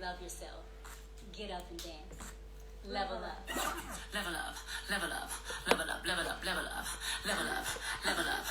Love yourself. Get up and dance. Level up. Level up. Level up. Level up. Level up. Level up. Level up. Level up.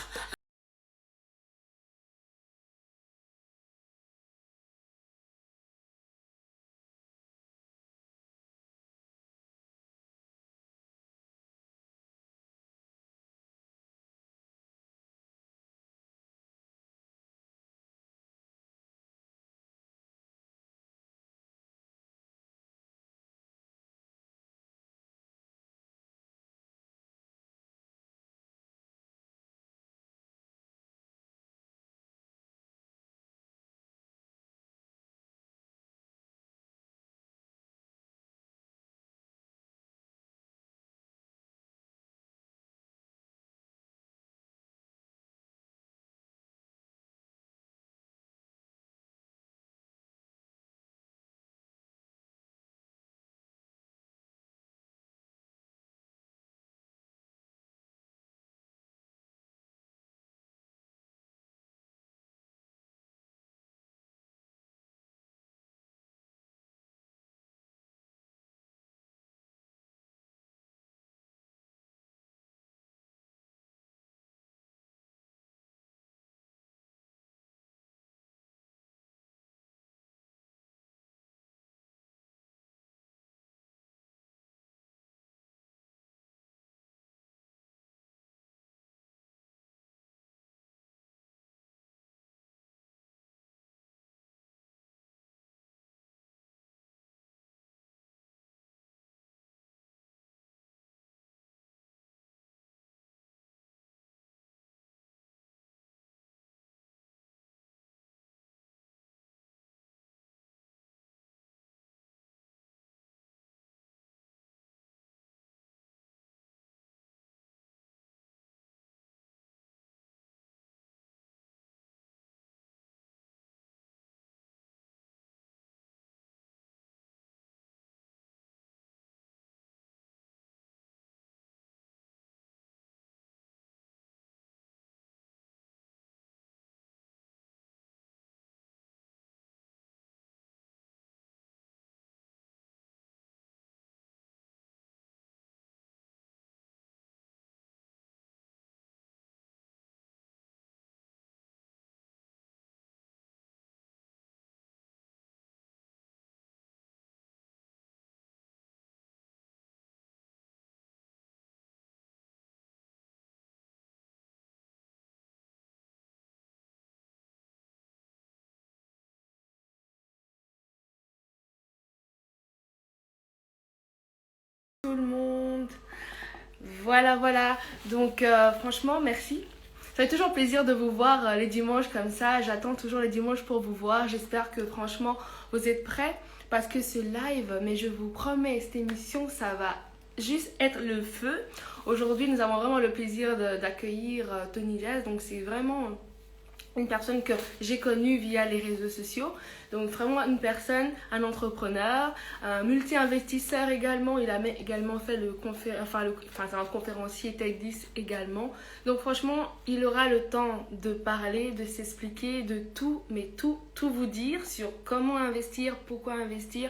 Tout le monde. Voilà. Donc franchement, merci. Ça fait toujours plaisir de vous voir les dimanches comme ça. J'attends toujours les dimanches pour vous voir. J'espère que franchement, vous êtes prêts parce que ce live, mais je vous promets, cette émission, ça va juste être le feu. Aujourd'hui, nous avons vraiment le plaisir d'accueillir Tony Jazz. Donc c'est vraiment une personne que j'ai connue via les réseaux sociaux. Donc vraiment une personne, un entrepreneur, un multi-investisseur également. Il a également fait c'est un conférencier TEDx également. Donc franchement, il aura le temps de parler, de s'expliquer, de tout, mais tout vous dire sur comment investir, pourquoi investir.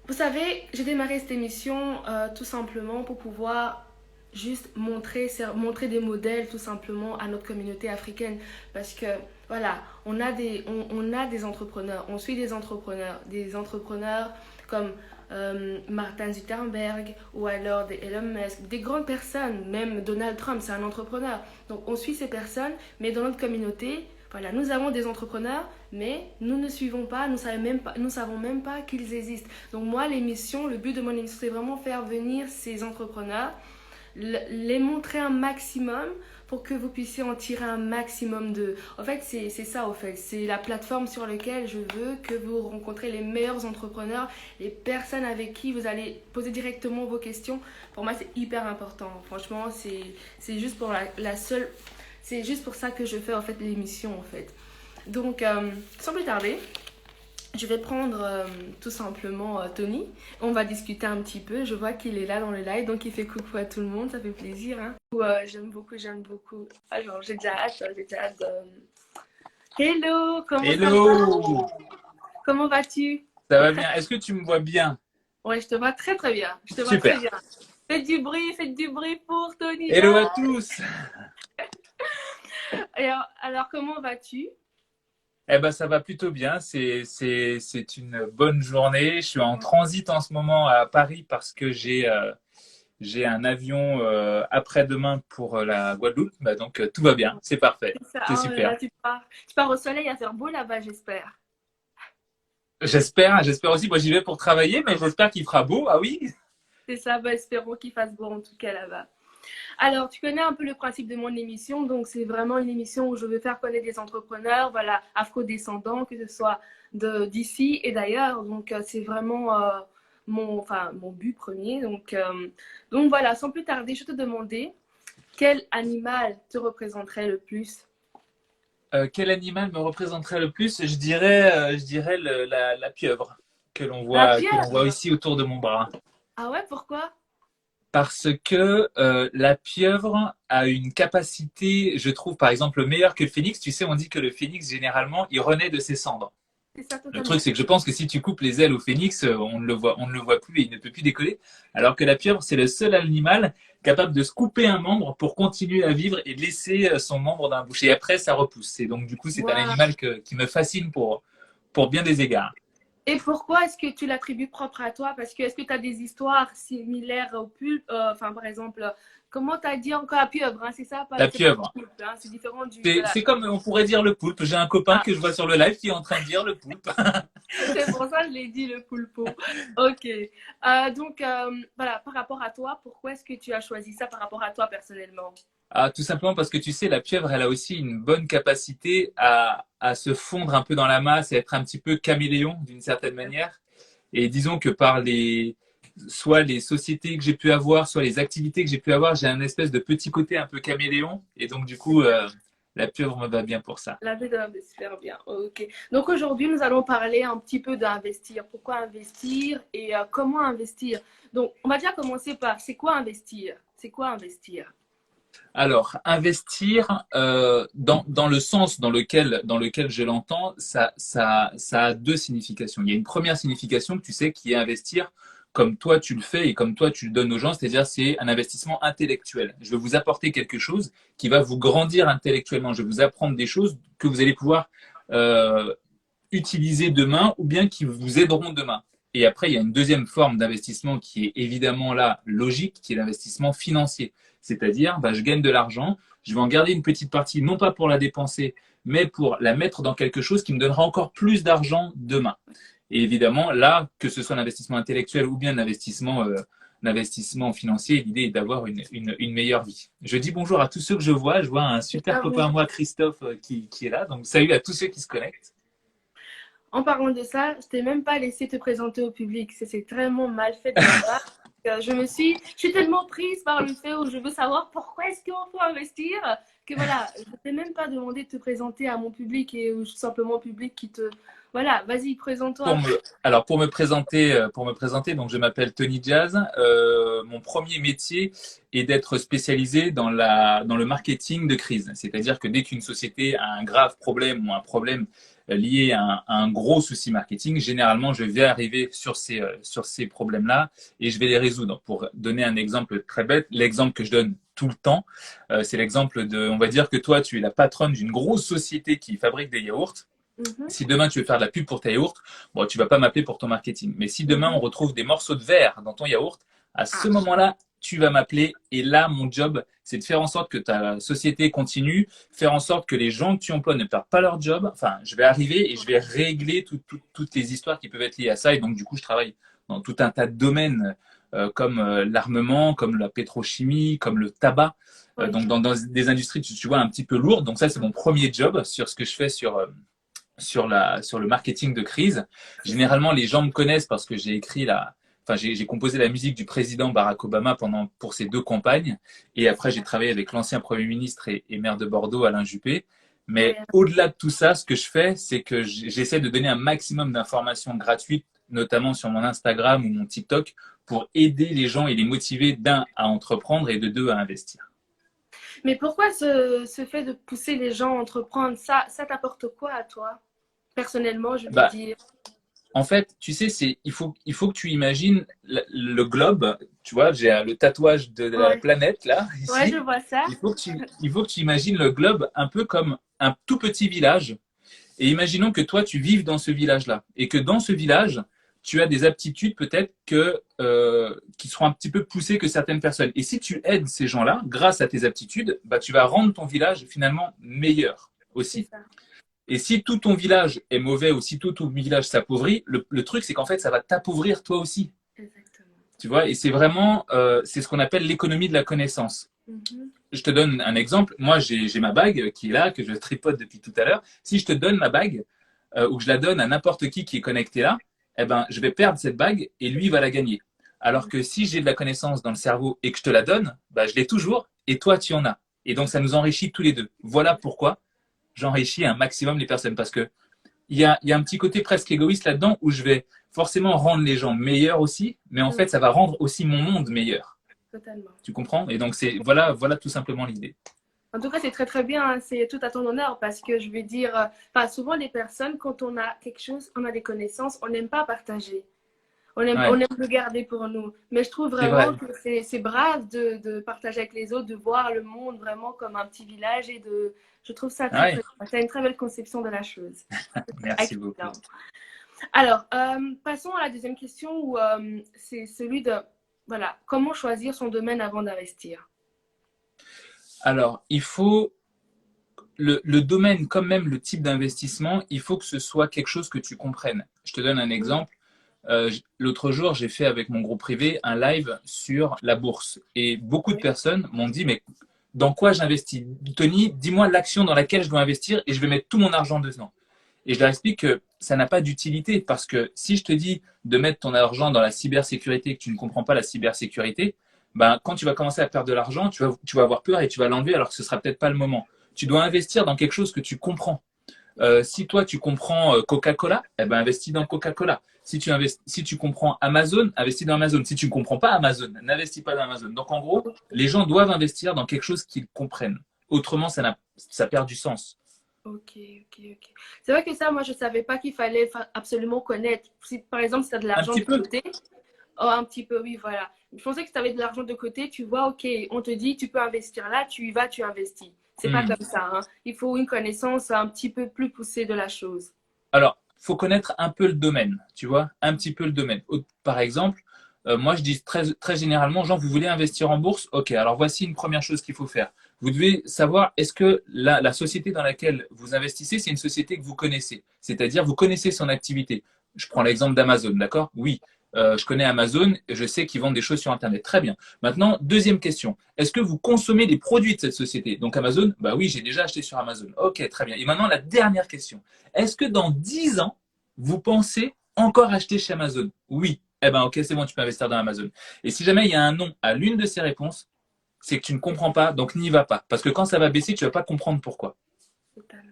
Vous savez, j'ai démarré cette émission tout simplement pour pouvoir juste montrer des modèles tout simplement à notre communauté africaine parce que voilà, on a des entrepreneurs, on suit des entrepreneurs comme Martin Zuckerberg ou alors des Elon Musk, des grandes personnes, même Donald Trump, c'est un entrepreneur. Donc on suit ces personnes, mais dans notre communauté, voilà, nous avons des entrepreneurs, mais nous ne suivons pas, nous savons même pas qu'ils existent. Donc moi, le but de mon émission, c'est vraiment faire venir ces entrepreneurs, les montrer un maximum pour que vous puissiez en tirer un maximum de... En fait, c'est ça, au fait. C'est la plateforme sur laquelle je veux que vous rencontrez les meilleurs entrepreneurs, les personnes avec qui vous allez poser directement vos questions. Pour moi, c'est hyper important. Franchement, c'est juste pour la seule... C'est juste pour ça que je fais, en fait, l'émission, en fait. Donc, sans plus tarder... Je vais prendre tout simplement Tony. On va discuter un petit peu. Je vois qu'il est là dans le live, donc il fait coucou à tout le monde. Ça fait plaisir. Hein. J'aime beaucoup. Alors, j'ai déjà hâte. Hello, Hello! Comment vas-tu? Ça va bien. Est-ce que tu me vois bien? Ouais, je te vois très très bien. Je te vois très Super. bien. Faites du bruit pour Tony Hello Jazz. à tous. Et alors, comment vas-tu? Eh ben, ça va plutôt bien. C'est une bonne journée. Je suis en transit en ce moment à Paris parce que j'ai un avion après-demain pour la Guadeloupe. Bah, donc, tout va bien. C'est parfait. C'est ça. C'est Oh là là, super. tu pars au soleil à faire beau là-bas, j'espère. J'espère aussi. Moi, j'y vais pour travailler, mais j'espère qu'il fera beau. Ah oui? C'est ça, bah, espérons qu'il fasse beau en tout cas là-bas. Alors, tu connais un peu le principe de mon émission, donc c'est vraiment une émission où je veux faire connaître des entrepreneurs, voilà, afro-descendants, que ce soit d'ici et d'ailleurs. Donc, c'est vraiment mon but premier. Donc voilà, sans plus tarder, je te demandais quel animal te représenterait le plus? Quel animal me représenterait le plus? Je dirais la pieuvre La que l'on voit pieuvre. ici autour de mon bras. Ah ouais, pourquoi? Parce que la pieuvre a une capacité, je trouve par exemple meilleure que le phénix. Tu sais, on dit que le phénix, généralement, il renaît de ses cendres. C'est ça Le truc, totalement. c'est que je pense que si tu coupes les ailes au phénix, on ne le voit plus et il ne peut plus décoller. Alors que la pieuvre, c'est le seul animal capable de se couper un membre pour continuer à vivre et laisser son membre dans la bouche. Et après, ça repousse. Et donc, du coup, c'est un Wow. animal qui me fascine pour bien des égards. Et pourquoi est-ce que tu l'attribues propre à toi? Parce que est-ce que tu as des histoires similaires au pulpe? Enfin, par exemple, comment tu as dit encore à pieuvre, hein, c'est ça? La C'est pas le pieuvre. poulpe, hein, c'est différent du. Voilà. C'est comme on pourrait dire le poulpe. J'ai un copain Ah, que je vois sur le live qui est en train de dire le poulpe. c'est pour ça que je l'ai dit, le poulpeau. Ok. Voilà, par rapport à toi, pourquoi est-ce que tu as choisi ça par rapport à toi personnellement? Ah, tout simplement parce que tu sais, la pieuvre, elle a aussi une bonne capacité à se fondre un peu dans la masse et être un petit peu caméléon d'une certaine manière. Et disons que soit les sociétés que j'ai pu avoir, soit les activités que j'ai pu avoir, j'ai un espèce de petit côté un peu caméléon. Et donc, du coup, la pieuvre me va bien pour ça. La vie de super bien. Ok. Donc aujourd'hui, nous allons parler un petit peu d'investir. Pourquoi investir et comment investir. Donc, on va déjà commencer par c'est quoi investir? C'est quoi investir? Alors, investir, dans le sens dans lequel je l'entends, ça a deux significations. Il y a une première signification que tu sais qui est investir comme toi tu le fais et comme toi tu le donnes aux gens, c'est-à-dire c'est un investissement intellectuel. Je vais vous apporter quelque chose qui va vous grandir intellectuellement. Je vais vous apprendre des choses que vous allez pouvoir euh, utiliser demain ou bien qui vous aideront demain. Et après, il y a une deuxième forme d'investissement qui est évidemment là logique, qui est l'investissement financier. C'est-à-dire, bah, je gagne de l'argent, je vais en garder une petite partie, non pas pour la dépenser, mais pour la mettre dans quelque chose qui me donnera encore plus d'argent demain. Et évidemment, là, que ce soit l'investissement intellectuel ou bien l'investissement financier, l'idée est d'avoir une meilleure vie. Je dis bonjour à tous ceux que je vois. Je vois un super copain à moi, Christophe, qui est là. Donc, salut à tous ceux qui se connectent. En parlant de ça, je t'ai même pas laissé te présenter au public. C'est très mal fait de ma part. Je suis tellement prise par le fait où je veux savoir pourquoi est-ce qu'il faut investir que voilà, je t'ai même pas demandé de te présenter à mon public et ou simplement au public qui te, voilà, vas-y, présente-toi. Alors pour me présenter, donc je m'appelle Tony Jazz. Mon premier métier est d'être spécialisé dans le marketing de crise. C'est-à-dire que dès qu'une société a un grave problème ou un problème lié à un gros souci marketing, généralement je vais arriver sur ces problèmes-là et je vais les résoudre. Pour donner un exemple très bête, l'exemple que je donne tout le temps, c'est l'exemple on va dire que toi tu es la patronne d'une grosse société qui fabrique des yaourts. Mhm. Si demain tu veux faire de la pub pour ta yaourt, bon, tu vas pas m'appeler pour ton marketing. Mais si demain on Mhm. retrouve des morceaux de verre dans ton yaourt, à ce Ah, moment-là, tu vas m'appeler. Et là, mon job, c'est de faire en sorte que ta société continue, faire en sorte que les gens que tu emploies ne perdent pas leur job. Enfin, je vais arriver et je vais régler toutes les histoires qui peuvent être liées à ça. Et donc, du coup, je travaille dans tout un tas de domaines comme l'armement, comme la pétrochimie, comme le tabac. ok. Donc, dans des industries, tu vois, un petit peu lourdes. Donc, ça, c'est mon premier job sur ce que je fais sur le marketing de crise. C'est ça. Généralement, les gens me connaissent parce que j'ai composé la musique du président Barack Obama pour ces deux campagnes. Et après, j'ai travaillé avec l'ancien Premier ministre et maire de Bordeaux, Alain Juppé. Mais Ouais. au-delà de tout ça, ce que je fais, c'est que j'essaie de donner un maximum d'informations gratuites, notamment sur mon Instagram ou mon TikTok, pour aider les gens et les motiver d'un à entreprendre et de deux à investir. Mais pourquoi ce fait de pousser les gens à entreprendre, ça t'apporte quoi à toi? Personnellement, je veux Bah, dire. En fait, tu sais, il faut que tu imagines le globe. Tu vois, j'ai le tatouage de la Ouais, planète là, ouais, je ici. vois ça. Il faut que tu imagines le globe un peu comme un tout petit village. Et imaginons que toi, tu vives dans ce village-là. Et que dans ce village, tu as des aptitudes peut-être qui seront un petit peu poussées que certaines personnes. Et si tu aides ces gens-là, grâce à tes aptitudes, bah, tu vas rendre ton village finalement meilleur C'est aussi. ça. Et si tout ton village est mauvais ou si tout ton village s'appauvrit, le truc, c'est qu'en fait, ça va t'appauvrir toi aussi. Exactement. Tu vois, et c'est vraiment, c'est ce qu'on appelle l'économie de la connaissance. Mhm. Je te donne un exemple. Moi, j'ai ma bague qui est là, que je tripote depuis tout à l'heure. Si je te donne ma bague, ou que je la donne à n'importe qui est connecté là, eh ben, je vais perdre cette bague et lui va la gagner. Alors que si j'ai de la connaissance dans le cerveau et que je te la donne, bah, je l'ai toujours et toi, tu en as. Et donc, ça nous enrichit tous les deux. Voilà pourquoi j'enrichis un maximum les personnes. Parce que il y a un petit côté presque égoïste là-dedans où je vais forcément rendre les gens meilleurs aussi, mais en Mm. fait, ça va rendre aussi mon monde meilleur. Totalement. Tu comprends? Et donc, voilà tout simplement l'idée. En tout cas, c'est très très bien, hein. C'est tout à ton honneur parce que je vais dire, enfin, souvent les personnes, quand on a quelque chose, on a des connaissances, on n'aime pas partager. On Ouais, aime le garder pour nous. Mais je trouve c'est vrai. vraiment que c'est brave de partager avec les autres, de voir le monde vraiment comme un petit village et de. Je trouve ça très très Ouais, bien. C'est une très belle conception de la chose. merci beaucoup. Excellent. Alors, passons à la deuxième question où c'est celui de, voilà, comment choisir son domaine avant d'investir. Alors, il faut le domaine, comme même le type d'investissement, il faut que ce soit quelque chose que tu comprennes. Je te donne un exemple. L'autre jour, j'ai fait avec mon groupe privé un live sur la bourse. Et beaucoup de Oui. personnes m'ont dit, mais dans quoi j'investis? Tony, dis-moi l'action dans laquelle je dois investir et je vais mettre tout mon argent dedans. Et je leur explique que ça n'a pas d'utilité parce que si je te dis de mettre ton argent dans la cybersécurité et que tu ne comprends pas la cybersécurité, ben, quand tu vas commencer à perdre de l'argent, tu vas avoir peur et tu vas l'enlever alors que ce sera peut-être pas le moment. Tu dois investir dans quelque chose que tu comprends. Si toi tu comprends Coca-Cola, eh ben investis dans Coca-Cola. Si tu comprends Amazon, investis dans Amazon. Si tu ne comprends pas Amazon, n'investis pas dans Amazon. Donc en gros, les gens doivent investir dans quelque chose qu'ils comprennent. Autrement, ça perd du sens. Ok, ok, ok. C'est vrai que ça, moi, je savais pas qu'il fallait absolument connaître. Si, par exemple, si tu as de Un l'argent petit de peu. côté, oh, un petit peu, oui, voilà. Je pensais que si tu avais de l'argent de côté, tu vois, ok, on te dit, tu peux investir là, tu y vas, tu investis. C'est pas Hmm. comme ça, hein. Il faut une connaissance un petit peu plus poussée de la chose. Alors, faut connaître un peu le domaine, tu vois, un petit peu le domaine. Par exemple, moi je dis très généralement, Jean, vous voulez investir en bourse? Ok, alors voici une première chose qu'il faut faire. Vous devez savoir, est-ce que la société dans laquelle vous investissez, c'est une société que vous connaissez? C'est-à-dire, vous connaissez son activité. Je prends l'exemple d'Amazon, d'accord? Oui, je connais Amazon, je sais qu'ils vendent des choses sur Internet. Très bien. Maintenant, deuxième question. Est-ce que vous consommez des produits de cette société? Donc Amazon, bah oui, j'ai déjà acheté sur Amazon. Ok, très bien. Et maintenant, la dernière question. Est-ce que dans 10 ans, vous pensez encore acheter chez Amazon? Oui. Eh ben ok, c'est bon, tu peux investir dans Amazon. Et si jamais il y a un non à l'une de ces réponses, c'est que tu ne comprends pas, donc n'y va pas. Parce que quand ça va baisser, tu vas pas comprendre pourquoi. Totalement.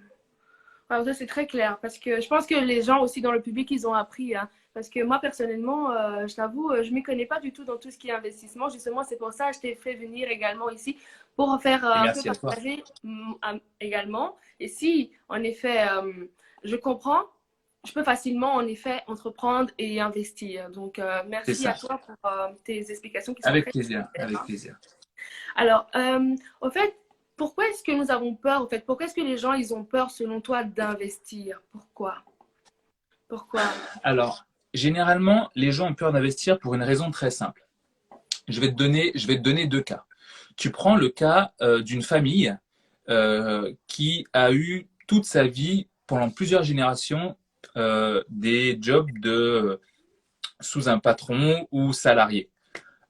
Alors, ça, c'est très clair parce que je pense que les gens aussi dans le public, ils ont appris, hein. Parce que moi, personnellement, je t'avoue, je ne m'y connais pas du tout dans tout ce qui est investissement. Justement, c'est pour ça que je t'ai fait venir également ici pour faire Et un peu merci à toi. partager également. Et si, en effet, je comprends, je peux facilement, en effet, entreprendre et investir. Donc, C'est merci à ça. toi pour tes explications qui sont Avec très plaisir, claires, avec hein. plaisir. Alors, au fait, pourquoi est-ce que nous avons peur, au fait? Pourquoi est-ce que les gens, ils ont peur, selon toi, d'investir? Pourquoi? Pourquoi? Alors, généralement, les gens ont peur d'investir pour une raison très simple. Je vais te donner deux cas. Tu prends le cas d'une famille qui a eu toute sa vie, pendant plusieurs générations, des jobs sous un patron ou salarié,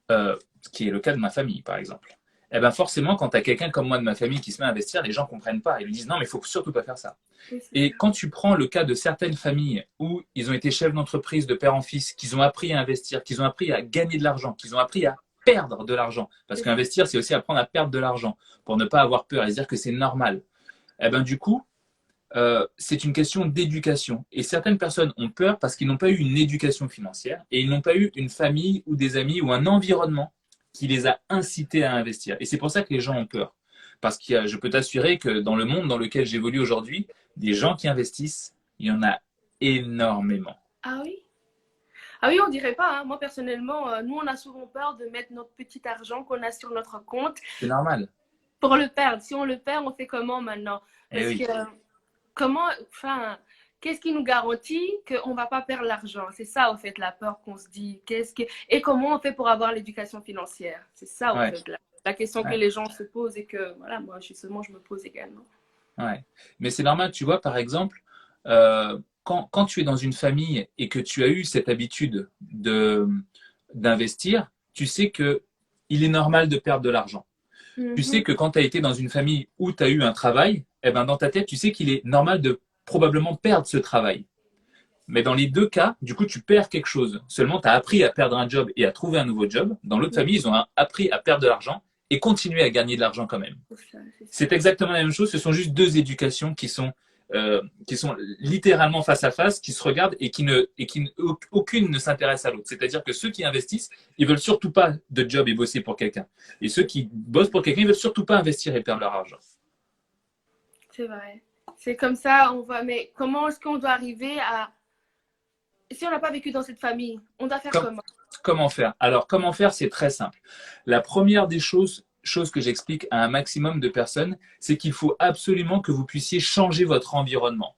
ce qui est le cas de ma famille, par exemple. Eh ben forcément, quand tu as quelqu'un comme moi de ma famille qui se met à investir, les gens ne comprennent pas. Ils lui disent non, mais il faut surtout pas faire ça. Oui, c'est Et ça. quand tu prends le cas de certaines familles où ils ont été chefs d'entreprise de père en fils, qu'ils ont appris à investir, qu'ils ont appris à gagner de l'argent, qu'ils ont appris à perdre de l'argent, parce C'est ça. qu'investir, c'est aussi apprendre à perdre de l'argent, pour ne pas avoir peur et se dire que c'est normal. Eh ben du coup, c'est une question d'éducation. Et certaines personnes ont peur parce qu'ils n'ont pas eu une éducation financière et ils n'ont pas eu une famille ou des amis ou un environnement qui les a incités à investir. Et c'est pour ça que les gens ont peur. Parce que je peux t'assurer que dans le monde dans lequel j'évolue aujourd'hui, des gens qui investissent, il y en a énormément. Ah oui? Ah oui, on dirait pas, hein. Moi, personnellement, nous, on a souvent peur de mettre notre petit argent qu'on a sur notre compte C'est normal. pour le perdre. Si on le perd, on fait comment maintenant? Eh Parce que oui. comment, enfin, qu'est-ce qui nous garantit qu'on va pas perdre l'argent? C'est ça, au fait, la peur qu'on se dit. Et comment on fait pour avoir l'éducation financière? C'est ça, au Ouais, fait, la question que ouais, les gens se posent et que, voilà, moi, justement, je me pose également. ouais. Mais c'est normal, tu vois, par exemple, quand tu es dans une famille et que tu as eu cette habitude d'investir, tu sais que il est normal de perdre de l'argent. Tu sais Mhm. que quand tu as été dans une famille où tu as eu un travail, eh ben dans ta tête, tu sais qu'il est normal de probablement perdre ce travail. Mais dans les deux cas, du coup, tu perds quelque chose. Seulement, tu as appris à perdre un job et à trouver un nouveau job. Dans l'autre famille, ils ont appris à perdre de l'argent et continuer à gagner de l'argent quand même. C'est ça, c'est ça. C'est exactement la même chose. Ce sont juste deux éducations qui sont littéralement face à face, qui se regardent aucune ne s'intéresse à l'autre. C'est-à-dire que ceux qui investissent, ils veulent surtout pas de job et bosser pour quelqu'un. Et ceux qui bossent pour quelqu'un, ils veulent surtout pas investir et perdre leur argent. C'est vrai. C'est comme ça, on va. Mais comment est-ce qu'on doit arriver à. Si on n'a pas vécu dans cette famille, on doit faire Comme, comment? Comment faire? Alors, comment faire? C'est très simple. La première des choses que j'explique à un maximum de personnes, c'est qu'il faut absolument que vous puissiez changer votre environnement.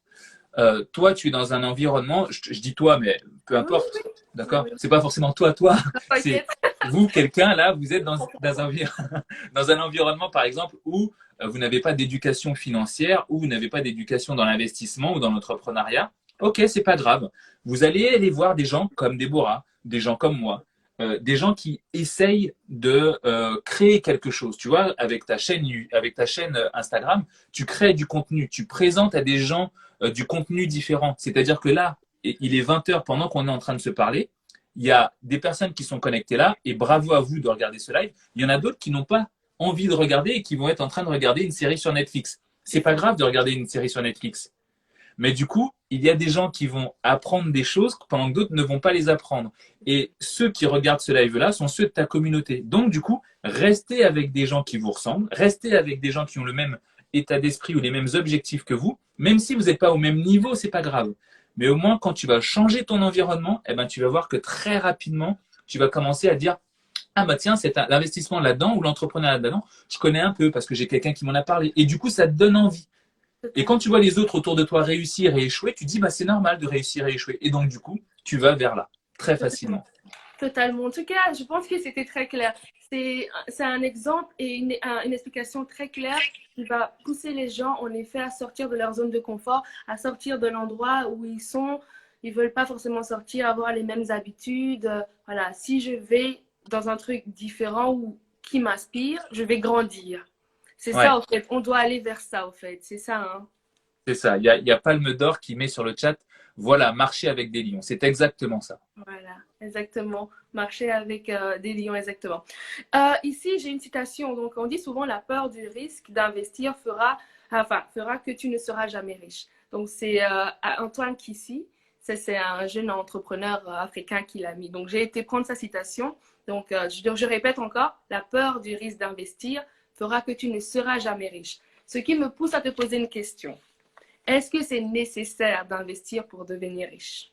Toi, tu es dans un environnement, je dis toi, mais peu Oui, importe, oui, d'accord? oui. C'est pas forcément toi, c'est T'inquiète. vous, quelqu'un, là, vous êtes dans un environnement, par exemple, où vous n'avez pas d'éducation financière, où vous n'avez pas d'éducation dans l'investissement ou dans l'entrepreneuriat. Ok, c'est pas grave. Vous allez aller voir des gens comme Déborah, des gens comme moi, des gens qui essayent de créer quelque chose. Tu vois, avec ta chaîne Instagram, tu crées du contenu, tu présentes à des gens du contenu différent. C'est-à-dire que là, il est 20 heures pendant qu'on est en train de se parler. Il y a des personnes qui sont connectées là et bravo à vous de regarder ce live. Il y en a d'autres qui n'ont pas envie de regarder et qui vont être en train de regarder une série sur Netflix. C'est pas grave de regarder une série sur Netflix. Mais du coup, il y a des gens qui vont apprendre des choses pendant que d'autres ne vont pas les apprendre. Et ceux qui regardent ce live-là sont ceux de ta communauté. Donc, du coup, restez avec des gens qui vous ressemblent, restez avec des gens qui ont le même état d'esprit ou les mêmes objectifs que vous. Même si vous n'êtes pas au même niveau, c'est pas grave. Mais au moins, quand tu vas changer ton environnement, eh ben, tu vas voir que très rapidement, tu vas commencer à dire, ah bah tiens, c'est l'investissement là-dedans ou l'entrepreneuriat là-dedans, je connais un peu parce que j'ai quelqu'un qui m'en a parlé. Et du coup, ça te donne envie. Et quand tu vois les autres autour de toi réussir et échouer, tu te dis, bah, c'est normal de réussir et échouer. Et donc, du coup, tu vas vers là, très facilement. Totalement. En tout cas, je pense que c'était très clair. C'est un exemple et une explication très claire qui va pousser les gens, en effet, à sortir de leur zone de confort, à sortir de l'endroit où ils sont. Ils ne veulent pas forcément sortir, avoir les mêmes habitudes. Voilà, si je vais dans un truc différent ou qui m'inspire, je vais grandir. C'est ça, Ouais, en fait. On doit aller vers ça, en fait. C'est ça, hein. c'est ça. Il y a Palme d'Or qui met sur le chat, voilà, marcher avec des lions. C'est exactement ça. Voilà, exactement. Marcher avec des lions, exactement. Ici, j'ai une citation. Donc, on dit souvent la peur du risque d'investir fera que tu ne seras jamais riche. Donc, c'est Antoine Kissi. C'est un jeune entrepreneur africain qui l'a mis. Donc, j'ai été prendre sa citation. Donc, je répète encore, la peur du risque d'investir fera que tu ne seras jamais riche. Ce qui me pousse à te poser une question. Est-ce que c'est nécessaire d'investir pour devenir riche?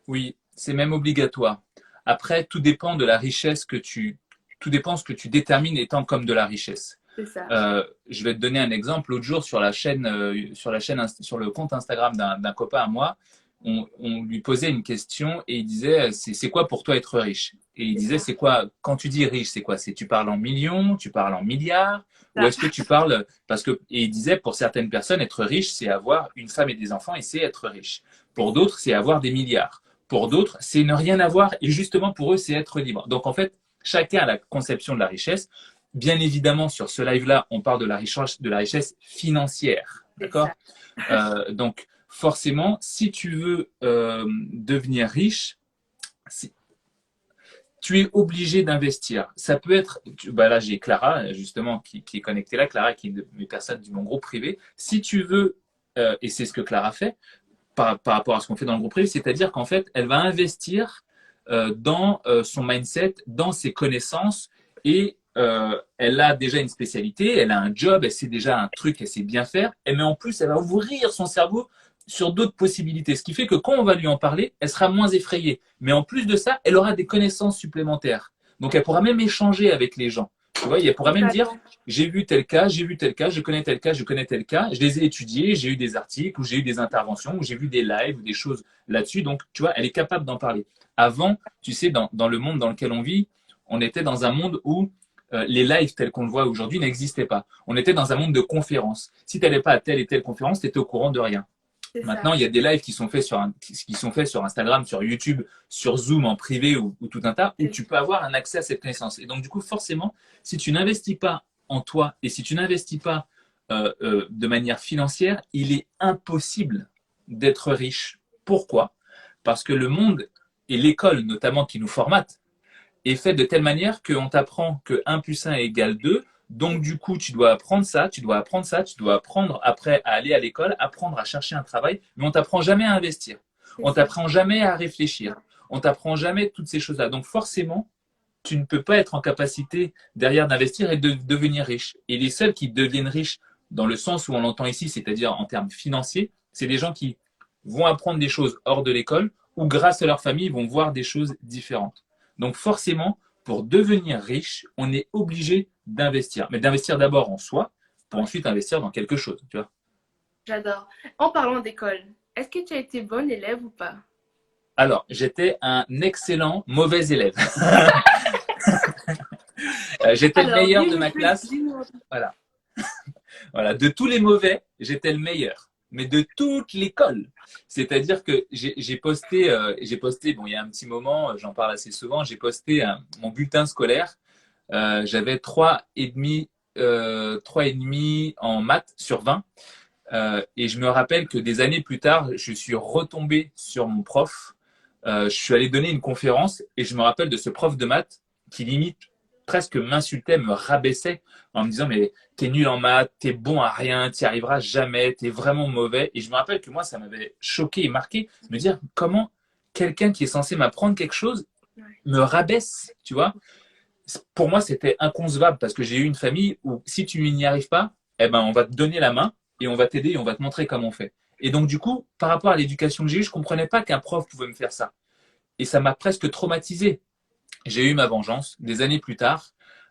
Oui, c'est même obligatoire. Après, tout dépend ce que tu détermines étant comme de la richesse. C'est ça. Je vais te donner un exemple. L'autre jour, sur le compte Instagram d'un copain à moi, on lui posait une question et il disait, c'est quoi pour toi être riche? Et il C'est disait, ça. c'est quoi, quand tu dis riche, c'est quoi? Tu parles en millions, tu parles en milliards, ou Ça. est-ce que tu parles, et il disait, pour certaines personnes, être riche, c'est avoir une femme et des enfants et c'est être riche. Pour d'autres, c'est avoir des milliards. Pour d'autres, c'est ne rien avoir et justement pour eux, c'est être libre. Donc en fait, chacun a la conception de la richesse. Bien évidemment, sur ce live-là, on parle de la richesse financière. C'est ça. D'accord? Donc, forcément, si tu veux devenir riche, tu es obligé d'investir. Ça peut être, bah là j'ai Clara justement qui est connectée là, Clara qui est une de mes personnes de mon groupe privé. Si tu veux, et c'est ce que Clara fait par rapport à ce qu'on fait dans le groupe privé, c'est-à-dire qu'en fait, elle va investir dans son mindset, dans ses connaissances et elle a déjà une spécialité, elle a un job, elle sait déjà un truc, elle sait bien faire, mais en plus, elle va ouvrir son cerveau sur d'autres possibilités. Ce qui fait que quand on va lui en parler, elle sera moins effrayée. Mais en plus de ça, elle aura des connaissances supplémentaires. Donc, elle pourra même échanger avec les gens. Tu vois, elle pourra même dire, j'ai vu tel cas, j'ai vu tel cas, je connais tel cas, je connais tel cas, je les ai étudiés, j'ai eu des articles, ou j'ai eu des interventions, ou j'ai vu des lives, ou des choses là-dessus. Donc, tu vois, elle est capable d'en parler. Avant, tu sais, dans le monde dans lequel on vit, on était dans un monde où les lives tels qu'on le voit aujourd'hui n'existaient pas. On était dans un monde de conférences. Si tu n'allais pas à telle et telle conférence, tu étais au courant de rien. Maintenant, il y a des lives qui sont faits sur Instagram, sur YouTube, sur Zoom en privé ou tout un tas, où tu peux avoir un accès à cette connaissance. Et donc, du coup, forcément, si tu n'investis pas en toi et si tu n'investis pas de manière financière, il est impossible d'être riche. Pourquoi? Parce que le monde et l'école, notamment, qui nous formate, est fait de telle manière qu'on t'apprend que 1 plus 1 égale 2. Donc, du coup, tu dois apprendre ça, tu dois apprendre ça, tu dois apprendre après à aller à l'école, apprendre à chercher un travail, mais on t'apprend jamais à investir. On t'apprend jamais à réfléchir. On t'apprend jamais toutes ces choses-là. Donc, forcément, tu ne peux pas être en capacité derrière d'investir et de devenir riche. Et les seuls qui deviennent riches dans le sens où on l'entend ici, c'est-à-dire en termes financiers, c'est des gens qui vont apprendre des choses hors de l'école ou grâce à leur famille vont voir des choses différentes. Donc forcément, pour devenir riche, on est obligé d'investir. Mais d'investir d'abord en soi pour ensuite investir dans quelque chose. Tu vois. J'adore. En parlant d'école, est-ce que tu as été bonne élève ou pas? Alors, j'étais un excellent mauvais élève. J'étais le meilleur de ma classe. Voilà. Voilà. De tous les mauvais, j'étais le meilleur. Mais de toute l'école. C'est-à-dire que j'ai posté, bon, il y a un petit moment, j'en parle assez souvent, j'ai posté mon bulletin scolaire. J'avais 3,5 en maths sur 20. Et je me rappelle que des années plus tard, je suis retombé sur mon prof. Je suis allé donner une conférence et je me rappelle de ce prof de maths qui limite presque m'insultait, me rabaissait en me disant mais t'es nul en maths, t'es bon à rien, t'y arriveras jamais, t'es vraiment mauvais. Et je me rappelle que moi ça m'avait choqué et marqué de me dire comment quelqu'un qui est censé m'apprendre quelque chose me rabaisse, tu vois. Pour moi c'était inconcevable parce que j'ai eu une famille où si tu n'y arrives pas, eh ben on va te donner la main et on va t'aider et on va te montrer comment on fait. Et donc du coup, par rapport à l'éducation que j'ai eue, je comprenais pas qu'un prof pouvait me faire ça. Et ça m'a presque traumatisé. J'ai eu ma vengeance. Des années plus tard,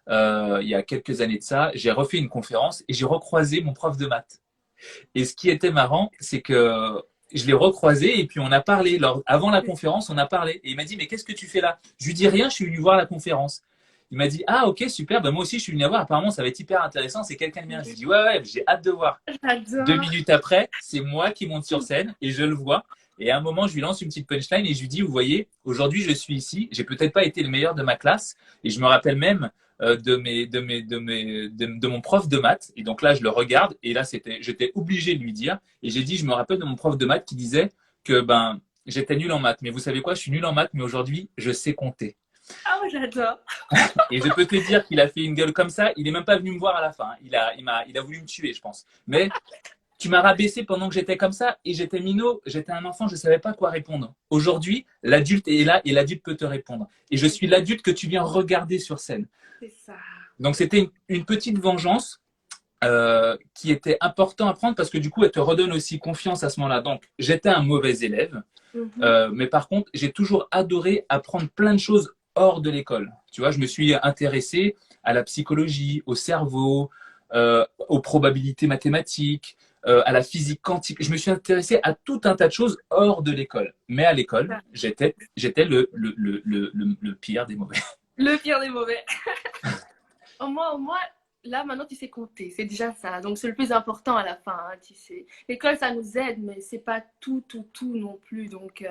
il y a quelques années de ça, j'ai refait une conférence et j'ai recroisé mon prof de maths. Et ce qui était marrant, c'est que je l'ai recroisé et puis on a parlé. Avant la conférence, on a parlé. Et il m'a dit, mais qu'est-ce que tu fais là? Je lui dis rien, je suis venu voir la conférence. Il m'a dit, ah ok, super, ben moi aussi je suis venu la voir. Apparemment, ça va être hyper intéressant, c'est quelqu'un de bien. Je lui dis, ouais, j'ai hâte de voir. J'adore. 2 minutes après, c'est moi qui monte sur scène et je le vois. Et à un moment, je lui lance une petite punchline et je lui dis, vous voyez, aujourd'hui, je suis ici. J'ai peut-être pas été le meilleur de ma classe. Et je me rappelle même de mon prof de maths. Et donc là, je le regarde. Et là, j'étais obligé de lui dire. Et j'ai dit, je me rappelle de mon prof de maths qui disait que j'étais nul en maths. Mais vous savez quoi, je suis nul en maths, mais aujourd'hui, je sais compter. Ah, j'adore. Et je peux te dire qu'il a fait une gueule comme ça. Il n'est même pas venu me voir à la fin. Il a voulu me tuer, je pense. Mais tu m'as rabaissé pendant que j'étais comme ça et j'étais minot, j'étais un enfant, je ne savais pas quoi répondre. Aujourd'hui, l'adulte est là et l'adulte peut te répondre. Et je suis l'adulte que tu viens regarder sur scène. C'est ça. Donc, c'était une petite vengeance qui était important à prendre parce que du coup, elle te redonne aussi confiance à ce moment-là. Donc, j'étais un mauvais élève, mais par contre, j'ai toujours adoré apprendre plein de choses hors de l'école. Tu vois, je me suis intéressé à la psychologie, au cerveau, aux probabilités mathématiques, à la physique quantique. Je me suis intéressé à tout un tas de choses hors de l'école. Mais à l'école, j'étais le pire des mauvais. Le pire des mauvais. au moins, là, maintenant, tu sais compter. C'est déjà ça. Donc, c'est le plus important à la fin. Hein, tu sais. L'école, ça nous aide, mais c'est pas tout non plus. Donc,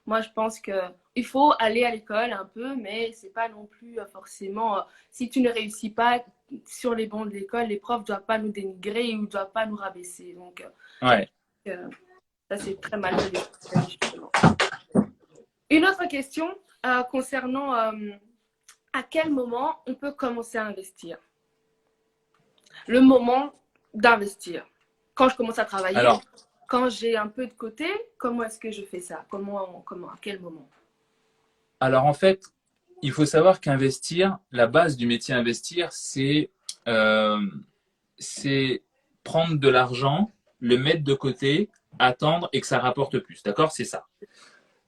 moi, je pense qu'il faut aller à l'école un peu, mais c'est pas non plus forcément… si tu ne réussis pas sur les bancs de l'école, les profs ne doivent pas nous dénigrer ou ne doivent pas nous rabaisser. Donc, ouais. Ça, c'est très mal vu, justement. Une autre question concernant à quel moment on peut commencer à investir. Le moment d'investir. Quand je commence à travailler, quand j'ai un peu de côté, comment est-ce que je fais ça? Comment, à quel moment? Alors en fait, il faut savoir qu'investir, la base du métier investir, c'est prendre de l'argent, le mettre de côté attendre et que ça rapporte plus. D'accord? C'est ça.